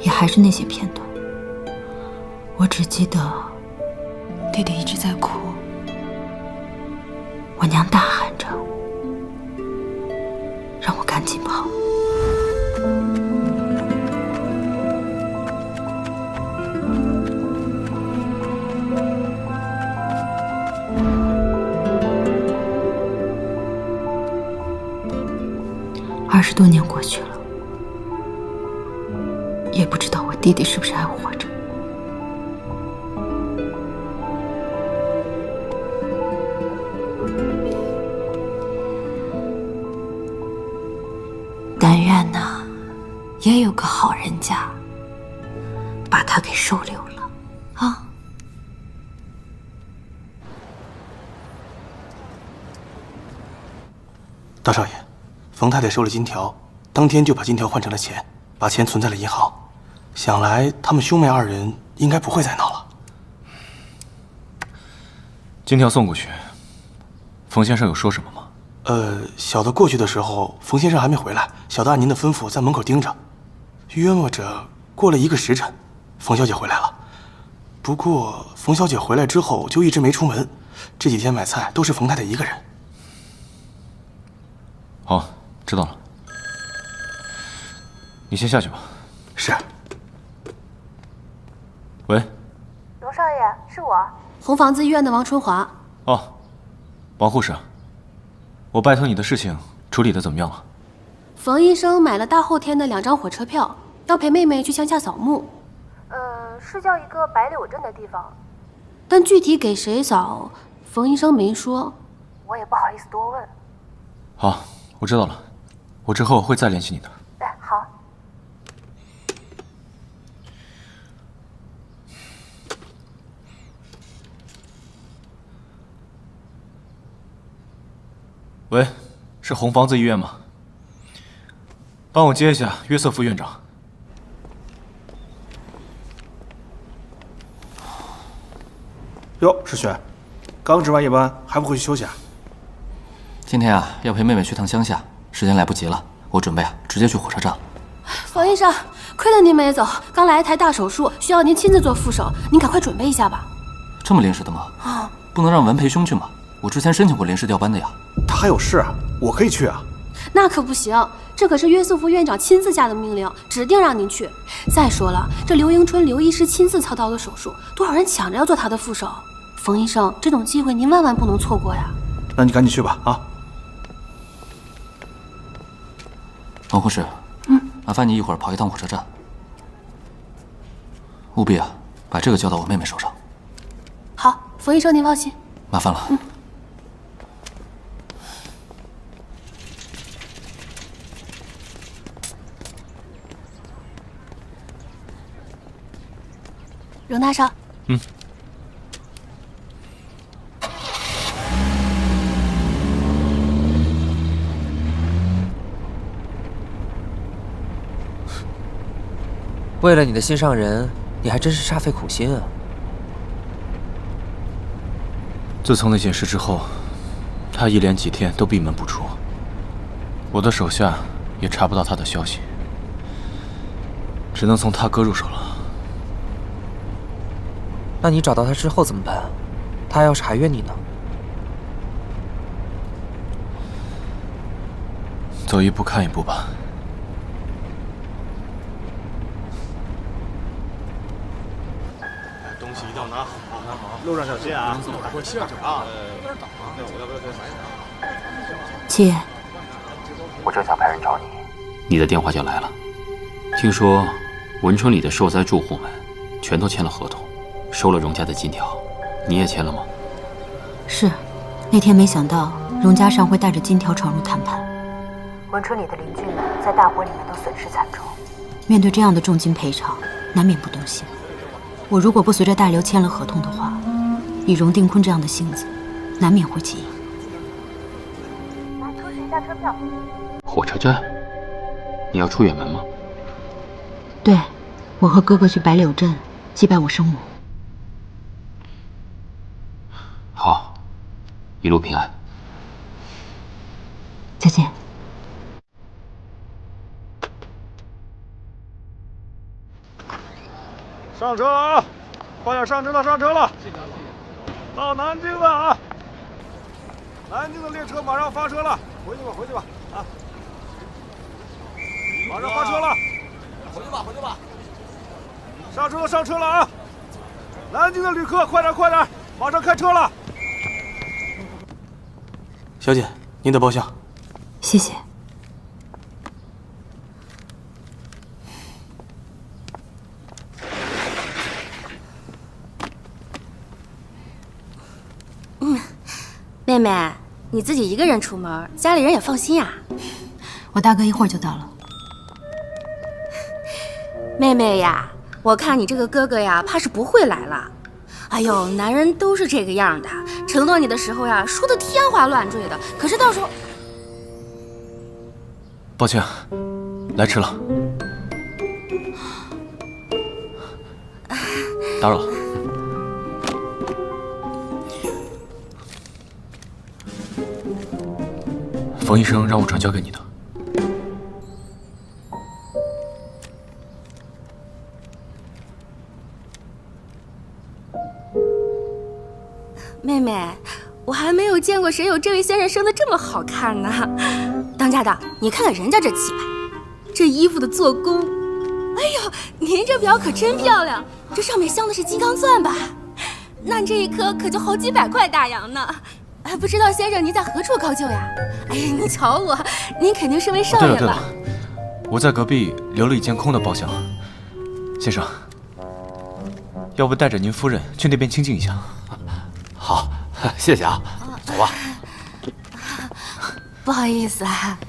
也还是那些片段。我只记得，弟弟一直在哭，我娘大喊着，让我赶紧跑。20多年过去了，也不知道我弟弟是不是还活着。但愿呢，也有个好人家把他给收留了啊。大少爷，冯太太收了金条，当天就把金条换成了钱，把钱存在了银行。想来他们兄妹2人应该不会再闹了。金条送过去，冯先生有说什么吗？小的过去的时候，冯先生还没回来，小的按您的吩咐在门口盯着。约摸着过了1个时辰，冯小姐回来了。不过冯小姐回来之后就一直没出门，这几天买菜都是冯太太一个人。好，知道了。你先下去吧。是。喂，荣少爷，是我。红房子医院的王春华。哦，王护士，我拜托你的事情处理的怎么样了？冯医生买了大后天的2张火车票，要陪妹妹去乡下扫墓。是叫一个白柳镇的地方，但具体给谁扫，冯医生没说。我也不好意思多问。好，我知道了，我之后会再联系你的。好。喂，是红房子医院吗？帮我接一下约瑟夫院长。哟，世轩，刚值完夜班，还不回去休息啊？今天啊，要陪妹妹去趟乡下，时间来不及了，我准备啊，直接去火车站。冯医生，亏了您没走，刚来一台大手术，需要您亲自做副手，您赶快准备一下吧。这么临时的吗？啊，不能让文培兄去吗？我之前申请过临时调班的呀。他还有事啊，我可以去啊。那可不行，这可是约瑟夫院长亲自下的命令，指定让您去。再说了，这刘迎春刘医师亲自操刀的手术，多少人抢着要做他的副手。冯医生，这种机会您万万不能错过呀。那你赶紧去吧，啊。王护士，麻烦你一会儿跑一趟火车站，务必啊把这个交到我妹妹手上。好，冯医生您放心。麻烦了。荣大少。为了你的心上人，你还真是煞费苦心啊！自从那件事之后，他一连几天都闭门不出，我的手下也查不到他的消息，只能从他哥入手了。那你找到他之后怎么办？他要是还怨你呢？走一步看一步吧。东西一定要拿好，拿好，路上小心啊！我心啊！有点挡啊！那我要不要再买点？七爷，我正想派人找你，你的电话就来了。听说文春里的受灾住户们全都签了合同，收了荣家的金条，你也签了吗？是，那天没想到荣家上会带着金条闯入谈判。文春里的邻居们在大火里面都损失惨重，面对这样的重金赔偿，难免不动心。我如果不随着大刘签了合同的话，以荣定坤这样的性子，难免会起疑。来，出示一下车票。火车站？你要出远门吗？对，我和哥哥去白柳镇祭拜我生母。好，一路平安。再见。上车啊！快点上车了，上车了！到南京了啊！南京的列车马上发车了，回去吧，回去吧，啊！马上发车了，回去吧，回去吧！上车了，上车了啊！南京的旅客，快点，快点，马上开车了！小姐，您的包厢。谢谢。妹妹，你自己一个人出门，家里人也放心呀。我大哥一会儿就到了。妹妹呀，我看你这个哥哥呀，怕是不会来了。哎呦，男人都是这个样的，承诺你的时候呀，说的天花乱坠的，可是到时候……抱歉，来迟了，打扰了。冯医生让我转交给你的。妹妹，我还没有见过谁有这位先生生的这么好看呢。当家的，你看看人家这气派，这衣服的做工，哎呦，您这表可真漂亮，这上面镶的是金刚钻吧？那这一颗可就好几百块大洋呢。哎，不知道先生您在何处高就呀？哎呀，你瞧我，您肯定是位少爷吧？对了，我在隔壁留了一间空的包厢。先生，要不带着您夫人去那边清静一下？好，谢谢啊，走吧。不好意思啊。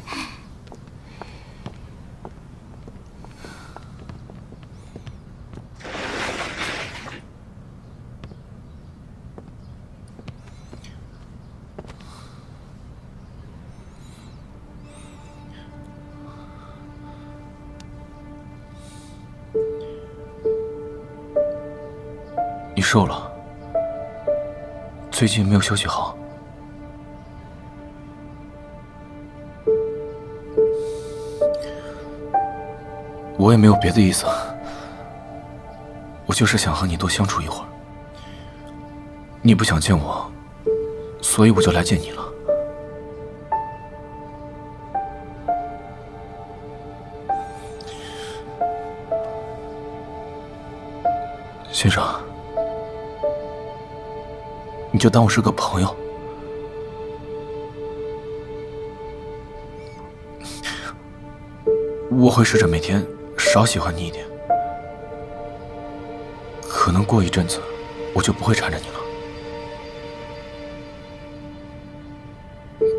你瘦了，最近没有休息好。我也没有别的意思，我就是想和你多相处一会儿。你不想见我，所以我就来见你了。先生，你就当我是个朋友。我会试着每天少喜欢你一点，可能过一阵子我就不会缠着你了。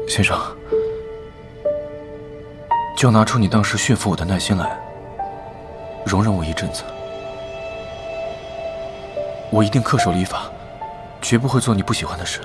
先生，就拿出你当时驯服我的耐心来，容忍我一阵子。我一定恪守礼法，绝不会做你不喜欢的事。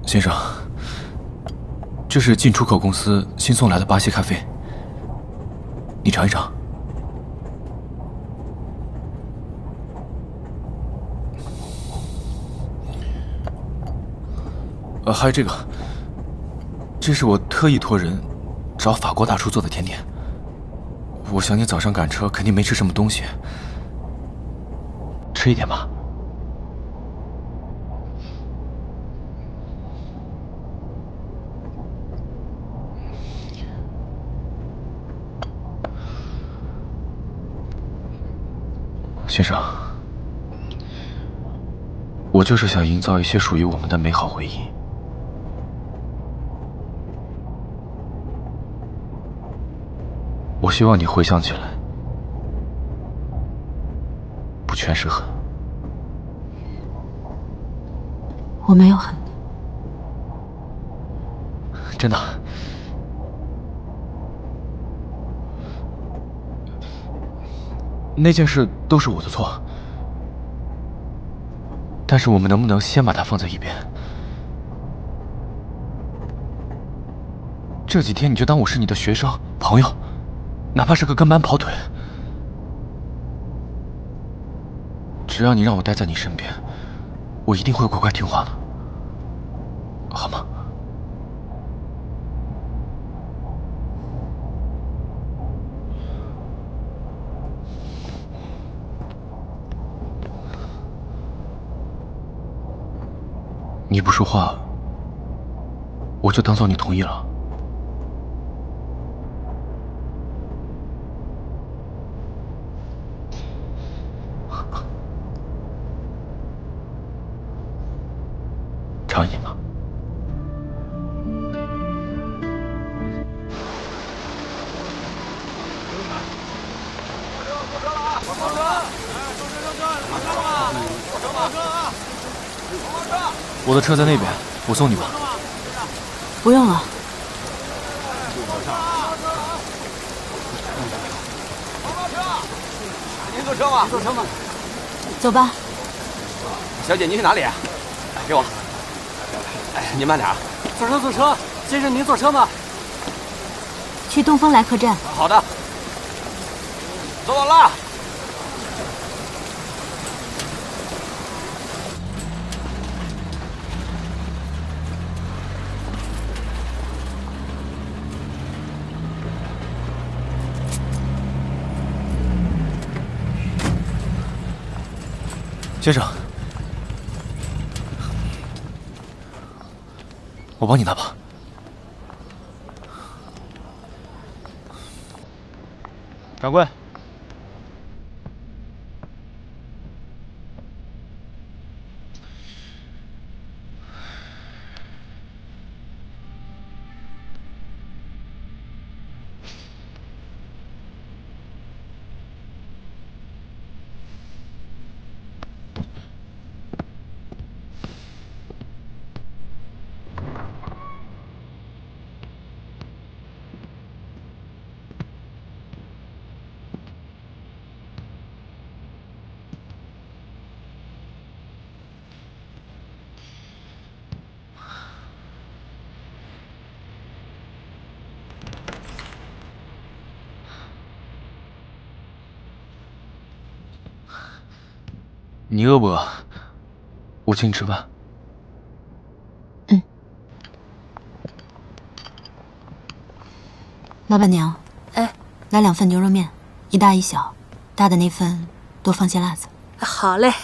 先生，这是进出口公司新送来的巴西咖啡，你尝一尝。还有这个，这是我特意托人找法国大厨做的甜点。我想你早上赶车肯定没吃什么东西，吃一点吧。先生，我就是想营造一些属于我们的美好回忆。我希望你回想起来，不全是恨。我没有恨你，真的。那件事都是我的错，但是我们能不能先把它放在一边？这几天你就当我是你的学生朋友，哪怕是个跟班跑腿，只要你让我待在你身边，我一定会乖乖听话的，好吗？你不说话，我就当做你同意了。尝一点吧。我的车在那边，我送你吧。不用了。您坐车吗？坐车吗？走吧。小姐，您去哪里？哎，给我。哎，您慢点啊。坐车，坐车。先生，您坐车吗？去东风来客站。好的。坐稳了。先生，我帮你拿吧。长官，你饿不饿？我请你吃饭。老板娘，来2份牛肉面，1大1小，大的那份多放些辣子。好嘞。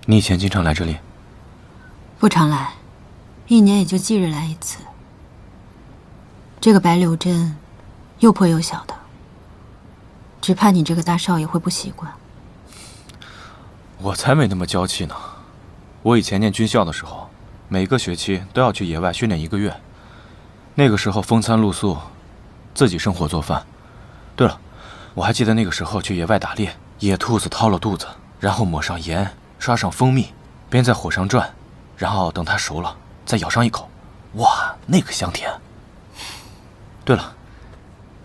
你以前经常来这里？不常来，1年也就忌日来1次。这个白柳镇又破又小的，只怕你这个大少爷会不习惯。我才没那么娇气呢。我以前念军校的时候，每个学期都要去野外训练1个月。那个时候风餐露宿，自己生火做饭。对了，我还记得那个时候去野外打猎，野兔子掏了肚子，然后抹上盐，刷上蜂蜜，边在火上转，然后等它熟了，再咬上一口，哇，那个香甜。对了，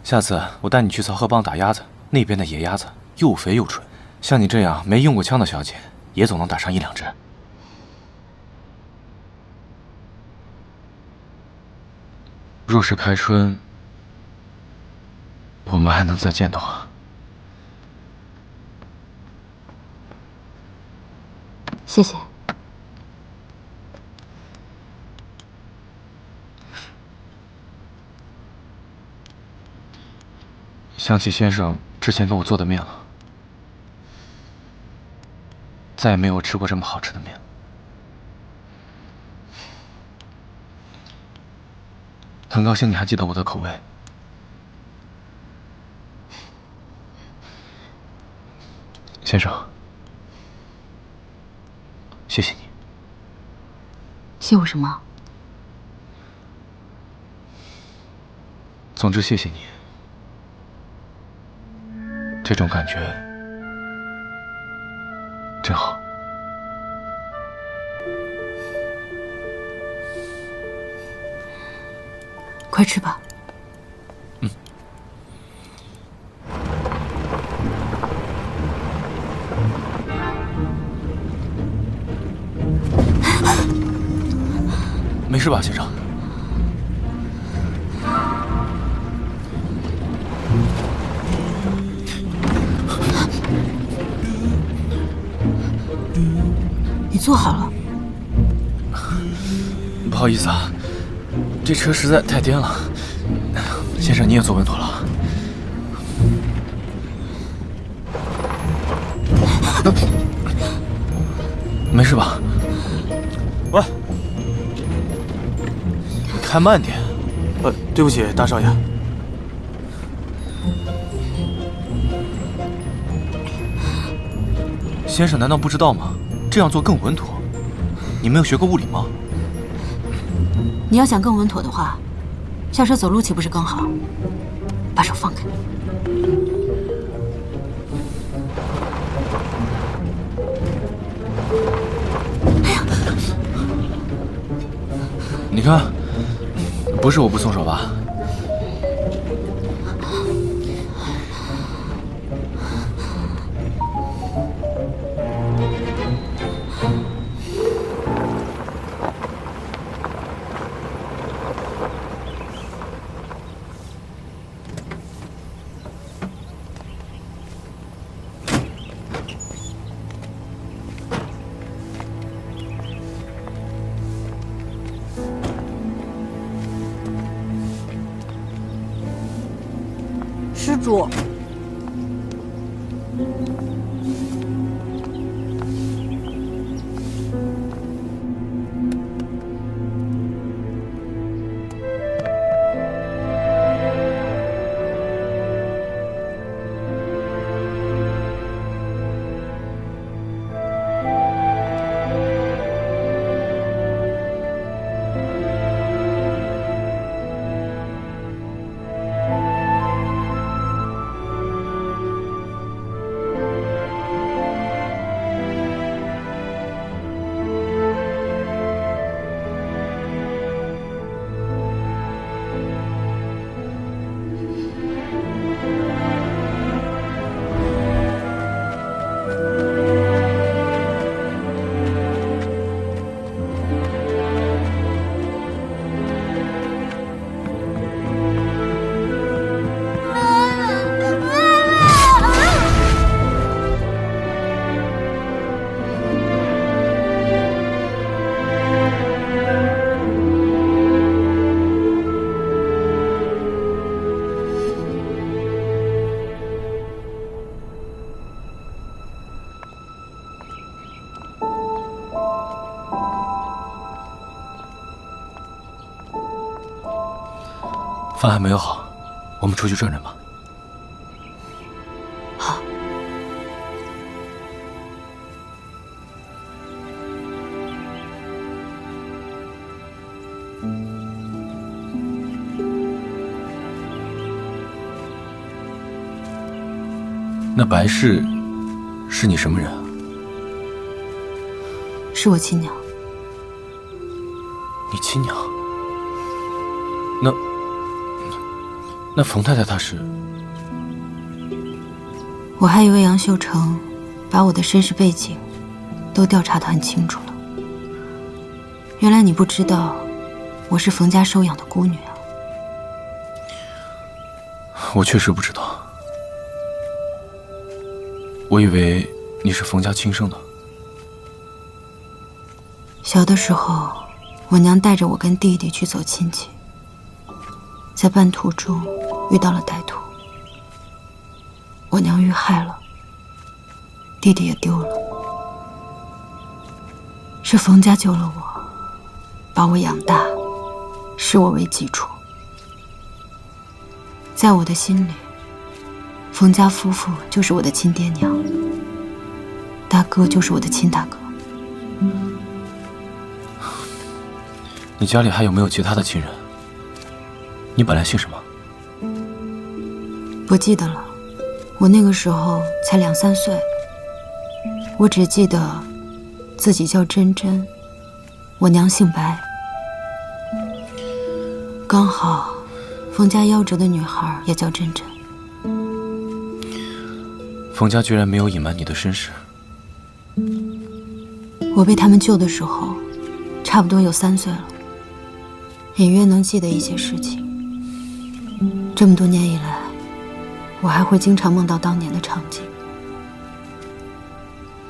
下次我带你去曹河帮打鸭子，那边的野鸭子又肥又纯，像你这样没用过枪的小姐，也总能打上1、2只。若是开春，我们还能再见到啊。谢谢。想起先生之前给我做的面了，再也没有吃过这么好吃的面。很高兴你还记得我的口味。先生，谢谢你。谢我什么？总之，谢谢你。这种感觉真好。快吃吧。没事吧，先生？你坐好了。不好意思啊，这车实在太颠了。先生，你也坐稳妥了。没事吧？喂，你开慢点。对不起，大少爷。先生难道不知道吗？这样做更稳妥。你没有学过物理吗？你要想更稳妥的话，下车走路岂不是更好？把手放开。哎呀！你看，不是我不松手吧？施主，饭还没有好，我们出去转转吧。好。那白氏是你什么人啊？是我亲娘。你亲娘？那冯太太她是？我还以为杨秀成把我的身世背景都调查得很清楚了，原来你不知道我是冯家收养的孤女啊。我确实不知道，我以为你是冯家亲生的。小的时候，我娘带着我跟弟弟去走亲戚，在半途中遇到了歹徒，我娘遇害了，弟弟也丢了。是冯家救了我，把我养大，视我为己出。在我的心里，冯家夫妇就是我的亲爹娘，大哥就是我的亲大哥。你家里还有没有其他的亲人？你本来姓什么？不记得了，我那个时候才2、3岁，我只记得自己叫珍珍，我娘姓白。刚好冯家夭折的女孩也叫珍珍。冯家居然没有隐瞒你的身世。我被他们救的时候，差不多有3岁了，隐约能记得一些事情。这么多年以来，我还会经常梦到当年的场景。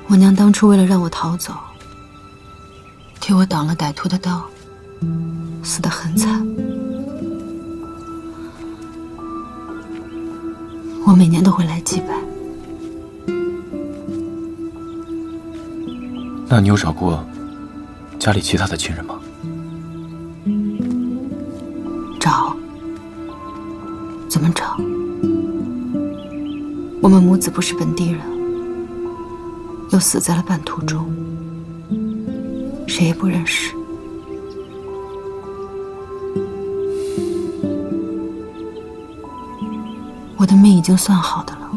我娘当初为了让我逃走，替我挡了歹徒的刀，死得很惨。我每年都会来祭拜。那你有找过家里其他的亲人吗？找？怎么找？我们母子不是本地人，又死在了半途中，谁也不认识。我的命已经算好的了，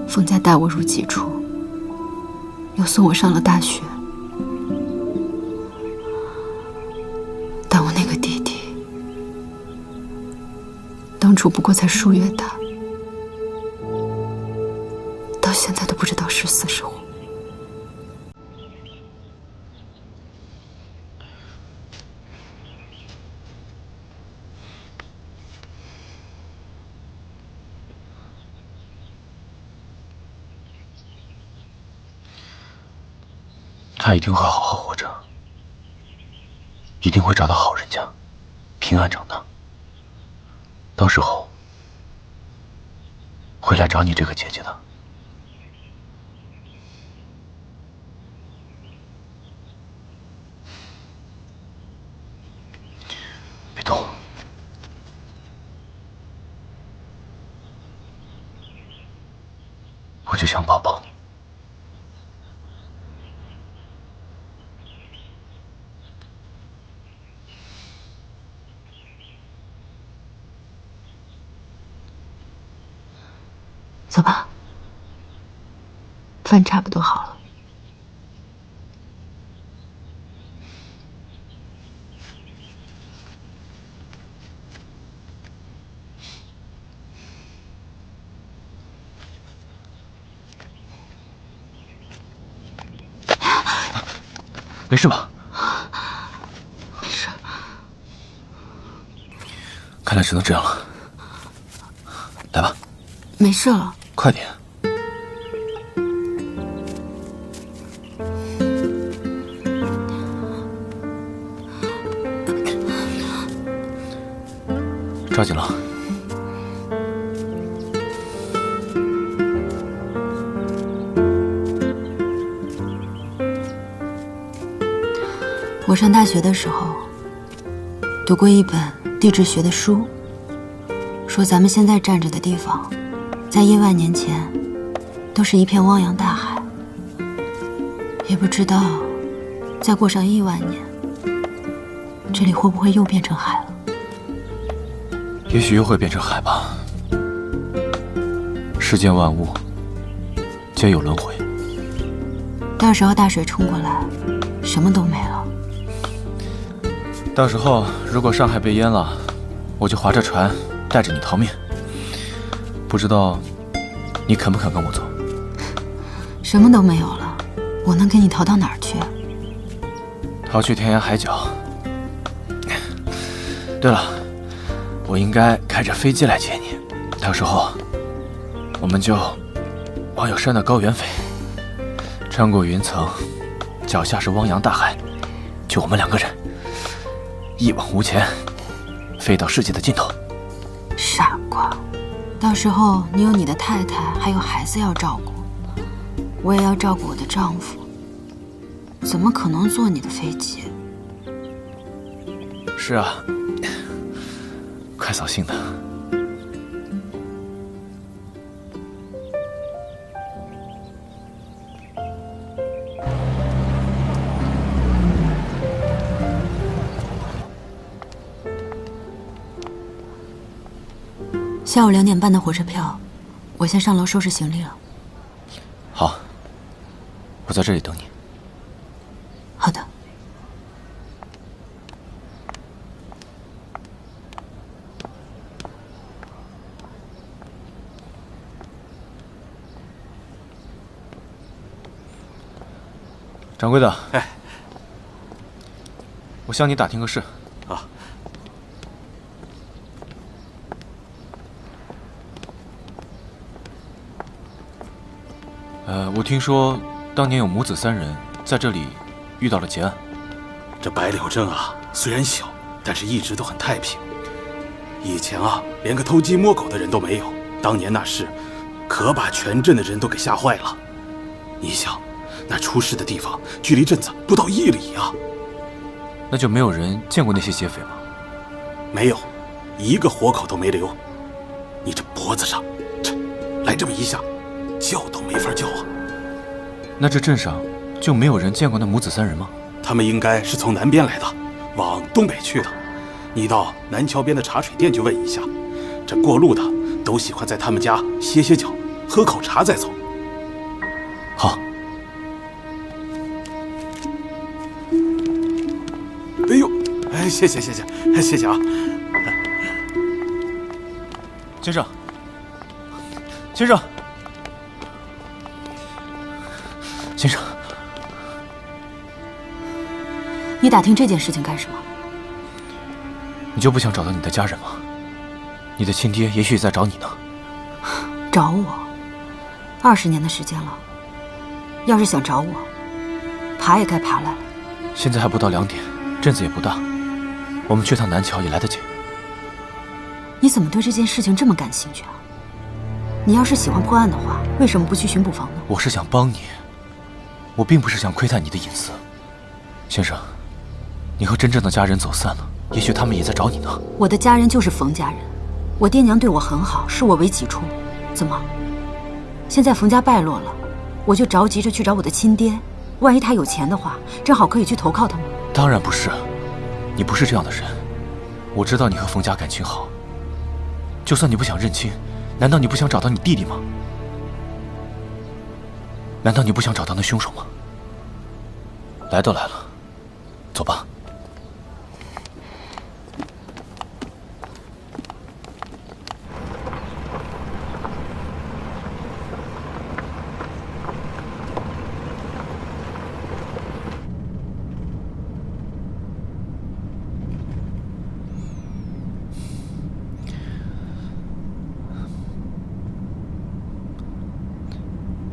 冯家待我如己出，又送我上了大学。但我那个弟弟，当初不过才数月大，到现在都不知道是死是活。他一定会好好活着，一定会找到好人家，平安长大。到时候会来找你这个姐姐的。别动，我就想抱抱你。走吧，饭差不多好了。没事吧？没事。看来只能这样了。来吧。没事了。快点！抓紧了。我上大学的时候，读过一本地质学的书，说咱们现在站着的地方，在1万年前都是一片汪洋大海。也不知道再过上1万年，这里会不会又变成海了？也许又会变成海吧。世间万物皆有轮回。到时候大水冲过来，什么都没了。到时候如果上海被淹了，我就划着船带着你逃命。不知道你肯不肯跟我走？什么都没有了，我能跟你逃到哪儿去？逃去天涯海角。对了，我应该开着飞机来接你，到时候我们就往有山的高原飞，穿过云层，脚下是汪洋大海，就我们2个人，一往无前，飞到世界的尽头。傻瓜，到时候你有你的太太，还有孩子要照顾，我也要照顾我的丈夫，怎么可能坐你的飞机？是啊，快扫兴的。下午2点半的火车票，我先上楼收拾行李了。好，我在这里等你。好的。掌柜的，哎，我向你打听个事。啊。我听说当年有母子3人在这里遇到了劫案。这白柳镇啊，虽然小，但是一直都很太平。以前啊，连个偷鸡摸狗的人都没有。当年那事，可把全镇的人都给吓坏了。你想，那出事的地方距离镇子不到1里啊。那就没有人见过那些劫匪吗？没有，一个活口都没留。你这脖子上，来这么一下，叫都没法叫啊。那这镇上就没有人见过那母子3人吗？他们应该是从南边来的，往东北去的。你到南桥边的茶水店去问一下，这过路的都喜欢在他们家歇歇脚，喝口茶再走。好。哎呦，哎，谢谢谢谢谢谢啊！先生，先生，先生，你打听这件事情干什么？你就不想找到你的家人吗？你的亲爹也许在找你呢。找我？20年的时间了，要是想找我，爬也该爬来了。现在还不到2点，镇子也不大，我们去趟南桥也来得及。你怎么对这件事情这么感兴趣啊？你要是喜欢破案的话，为什么不去巡捕房呢？我是想帮你，我并不是想窥探你的隐私。先生，你和真正的家人走散了，也许他们也在找你呢。我的家人就是冯家人，我爹娘对我很好，视我为己出。怎么，现在冯家败落了，我就着急着去找我的亲爹？万一他有钱的话，正好可以去投靠他吗？当然不是，你不是这样的人。我知道你和冯家感情好，就算你不想认亲，难道你不想找到你弟弟吗？难道你不想找到那凶手吗？来都来了，走吧。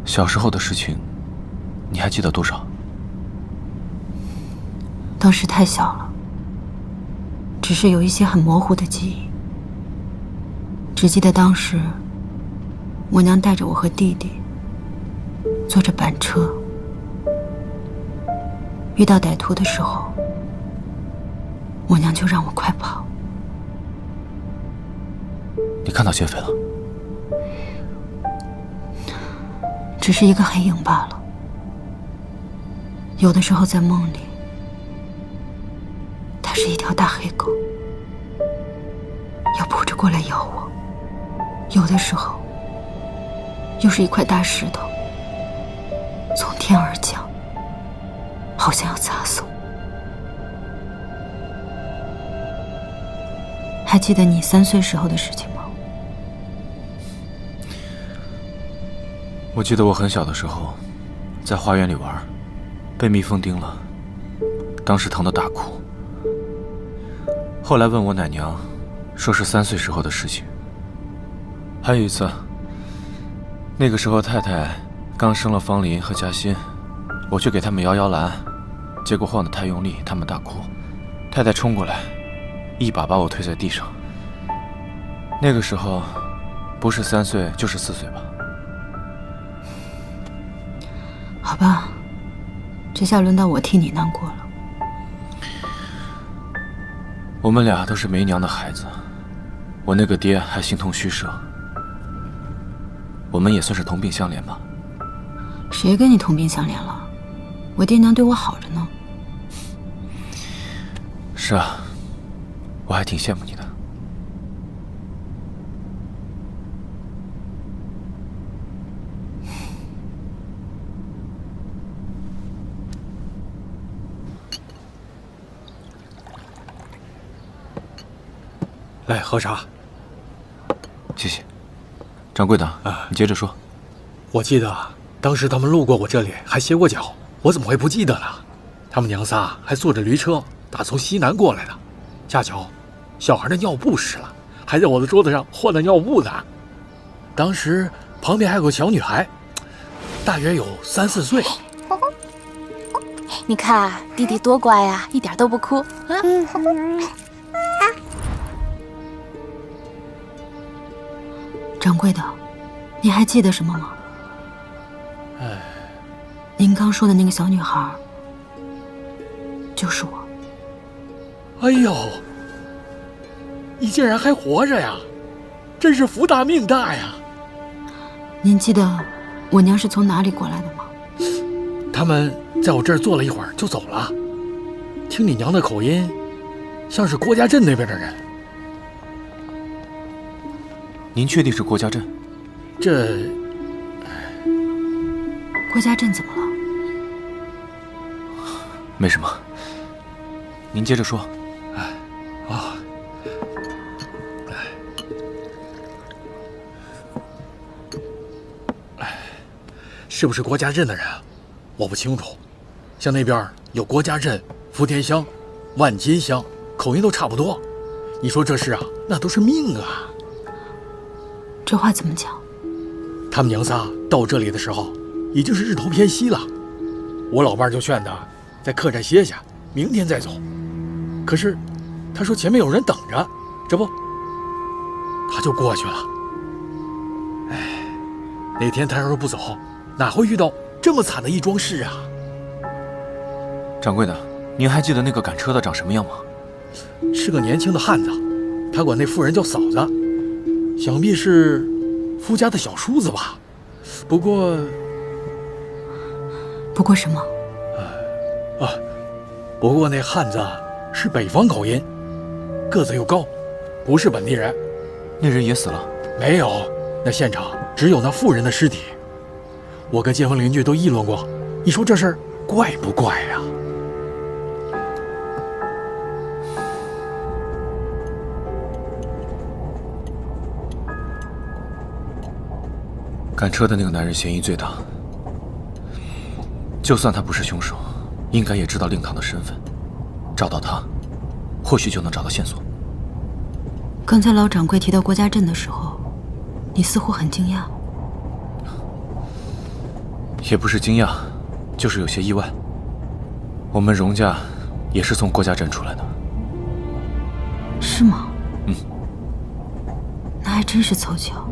小时候的事情，你还记得多少？当时太小了，只是有一些很模糊的记忆。只记得当时，我娘带着我和弟弟坐着板车，遇到歹徒的时候，我娘就让我快跑。你看到谢飞了？只是一个黑影罢了。有的时候在梦里，它是一条大黑狗，要扑着过来咬我；有的时候，又是一块大石头，从天而降，好像要砸死我。还记得你3岁时候的事情吗？我记得我很小的时候，在花园里玩，被蜜蜂叮了，当时疼得大哭。后来问我奶娘，说是3岁时候的事情。还有一次，那个时候太太刚生了方林和嘉欣，我去给他们摇摇篮，结果晃得太用力，他们大哭，太太冲过来，一把把我推在地上。那个时候，不是3岁就是4岁吧。好吧，这下轮到我替你难过了。我们俩都是没娘的孩子，我那个爹还形同虚设，我们也算是同病相怜吧。谁跟你同病相怜了？我爹娘对我好着呢。是啊，我还挺羡慕你的。来喝茶，谢谢。掌柜的，你接着说。我记得当时他们路过我这里还歇过脚，我怎么会不记得呢？他们娘仨还坐着驴车打从西南过来的，恰巧小孩的尿布湿了，还在我的桌子上换了尿布呢。当时旁边还有个小女孩，大约有3、4岁。你看弟弟多乖呀，一点都不哭。掌柜的，你还记得什么吗？您刚说的那个小女孩，就是我。哎呦，你竟然还活着呀！真是福大命大呀！您记得我娘是从哪里过来的吗？他们在我这儿坐了一会儿就走了。听你娘的口音，像是郭家镇那边的人。您确定是郭家镇？这郭家镇怎么了？没什么，您接着说。是不是郭家镇的人我不清楚，像那边有郭家镇、福田乡、万金乡，口音都差不多。你说这事啊，那都是命啊！这话怎么讲？他们娘仨到这里的时候，已经是日头偏西了。我老伴就劝他在客栈歇下，明天再走。可是他说前面有人等着，这不，他就过去了。哎，那天他要是不走，哪会遇到这么惨的一桩事啊？掌柜的，您还记得那个赶车的长什么样吗？是个年轻的汉子，他管那妇人叫嫂子，想必是夫家的小叔子吧。不过什么？不过那汉子是北方口音，个子又高，不是本地人。那人也死了？没有，那现场只有那妇人的尸体。我跟街坊邻居都议论过，你说这事儿怪不怪呀？赶车的那个男人嫌疑最大，就算他不是凶手，应该也知道令堂的身份，找到他，或许就能找到线索。刚才老掌柜提到郭家镇的时候，你似乎很惊讶。也不是惊讶，就是有些意外。我们荣家也是从郭家镇出来的。是吗？嗯。那还真是凑巧。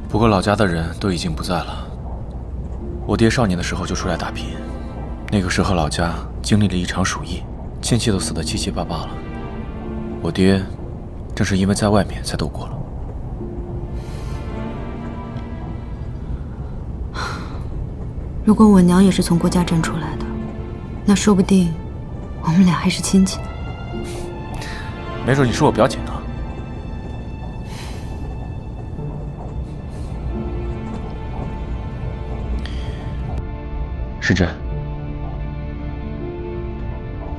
不过老家的人都已经不在了。我爹少年的时候就出来打拼，那个时候老家经历了一场鼠疫，亲戚都死得七七八八了。我爹正是因为在外面才斗过了。如果我娘也是从郭家镇出来的，那说不定我们俩还是亲戚呢。没准你是我表姐呢。时珍，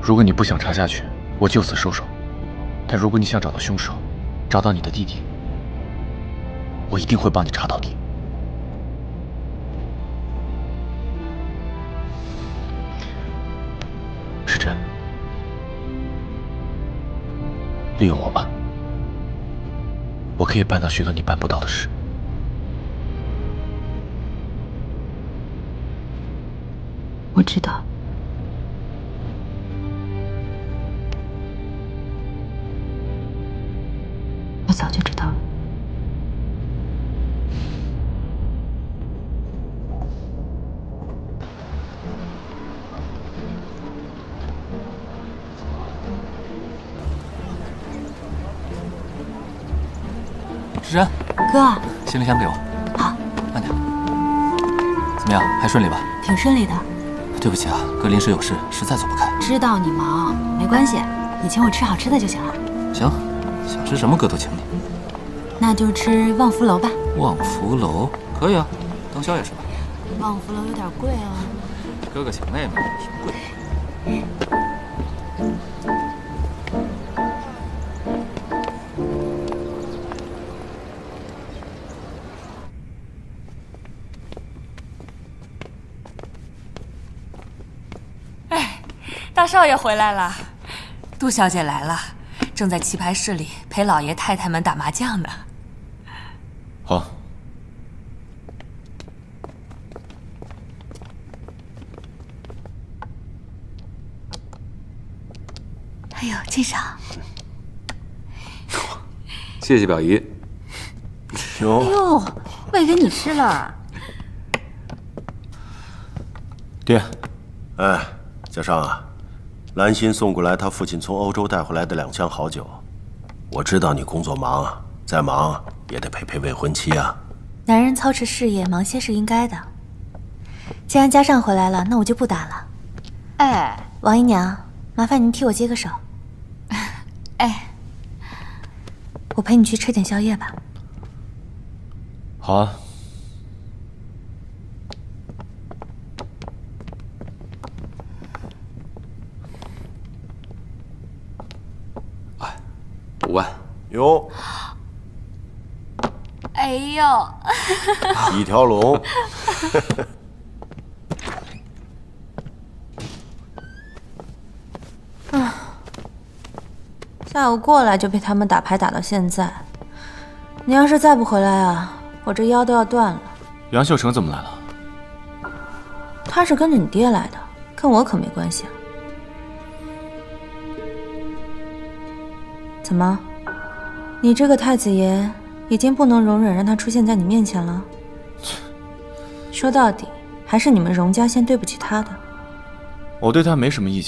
如果你不想查下去，我就此收手；但如果你想找到凶手，找到你的弟弟，我一定会帮你查到底。时珍，利用我吧，我可以办到许多你办不到的事。我知道。我早就知道了。时珍，哥，行李箱给我。好，慢点。怎么样，还顺利吧？挺顺利的。对不起啊，哥临时有事，实在走不开。知道你忙，没关系，你请我吃好吃的就行了。行，想吃什么哥都请你。那就吃望福楼吧。望福楼可以啊，当宵夜吃吧。望福楼有点贵哦。哥哥请妹妹挺贵。大少爷回来了，杜小姐来了，正在棋牌室里陪老爷太太们打麻将呢。好。哎呦，敬上。谢谢表姨。哎呦，喂给你吃了。爹。哎，小尚啊。兰心送过来他父亲从欧洲带回来的2箱好酒，我知道你工作忙啊，再忙也得陪陪未婚妻啊。男人操持事业，忙些是应该的。既然家尚回来了，那我就不打了。哎，王姨娘，麻烦您替我接个手。哎，我陪你去吃点宵夜吧。好啊。5万哟，哎呦，一条龙。下午过来就被他们打牌打到现在，你要是再不回来啊，我这腰都要断了。杨秀成怎么来了？他是跟着你爹来的，跟我可没关系啊。怎么，你这个太子爷已经不能容忍让他出现在你面前了？说到底，还是你们荣家先对不起他的。我对他没什么意见。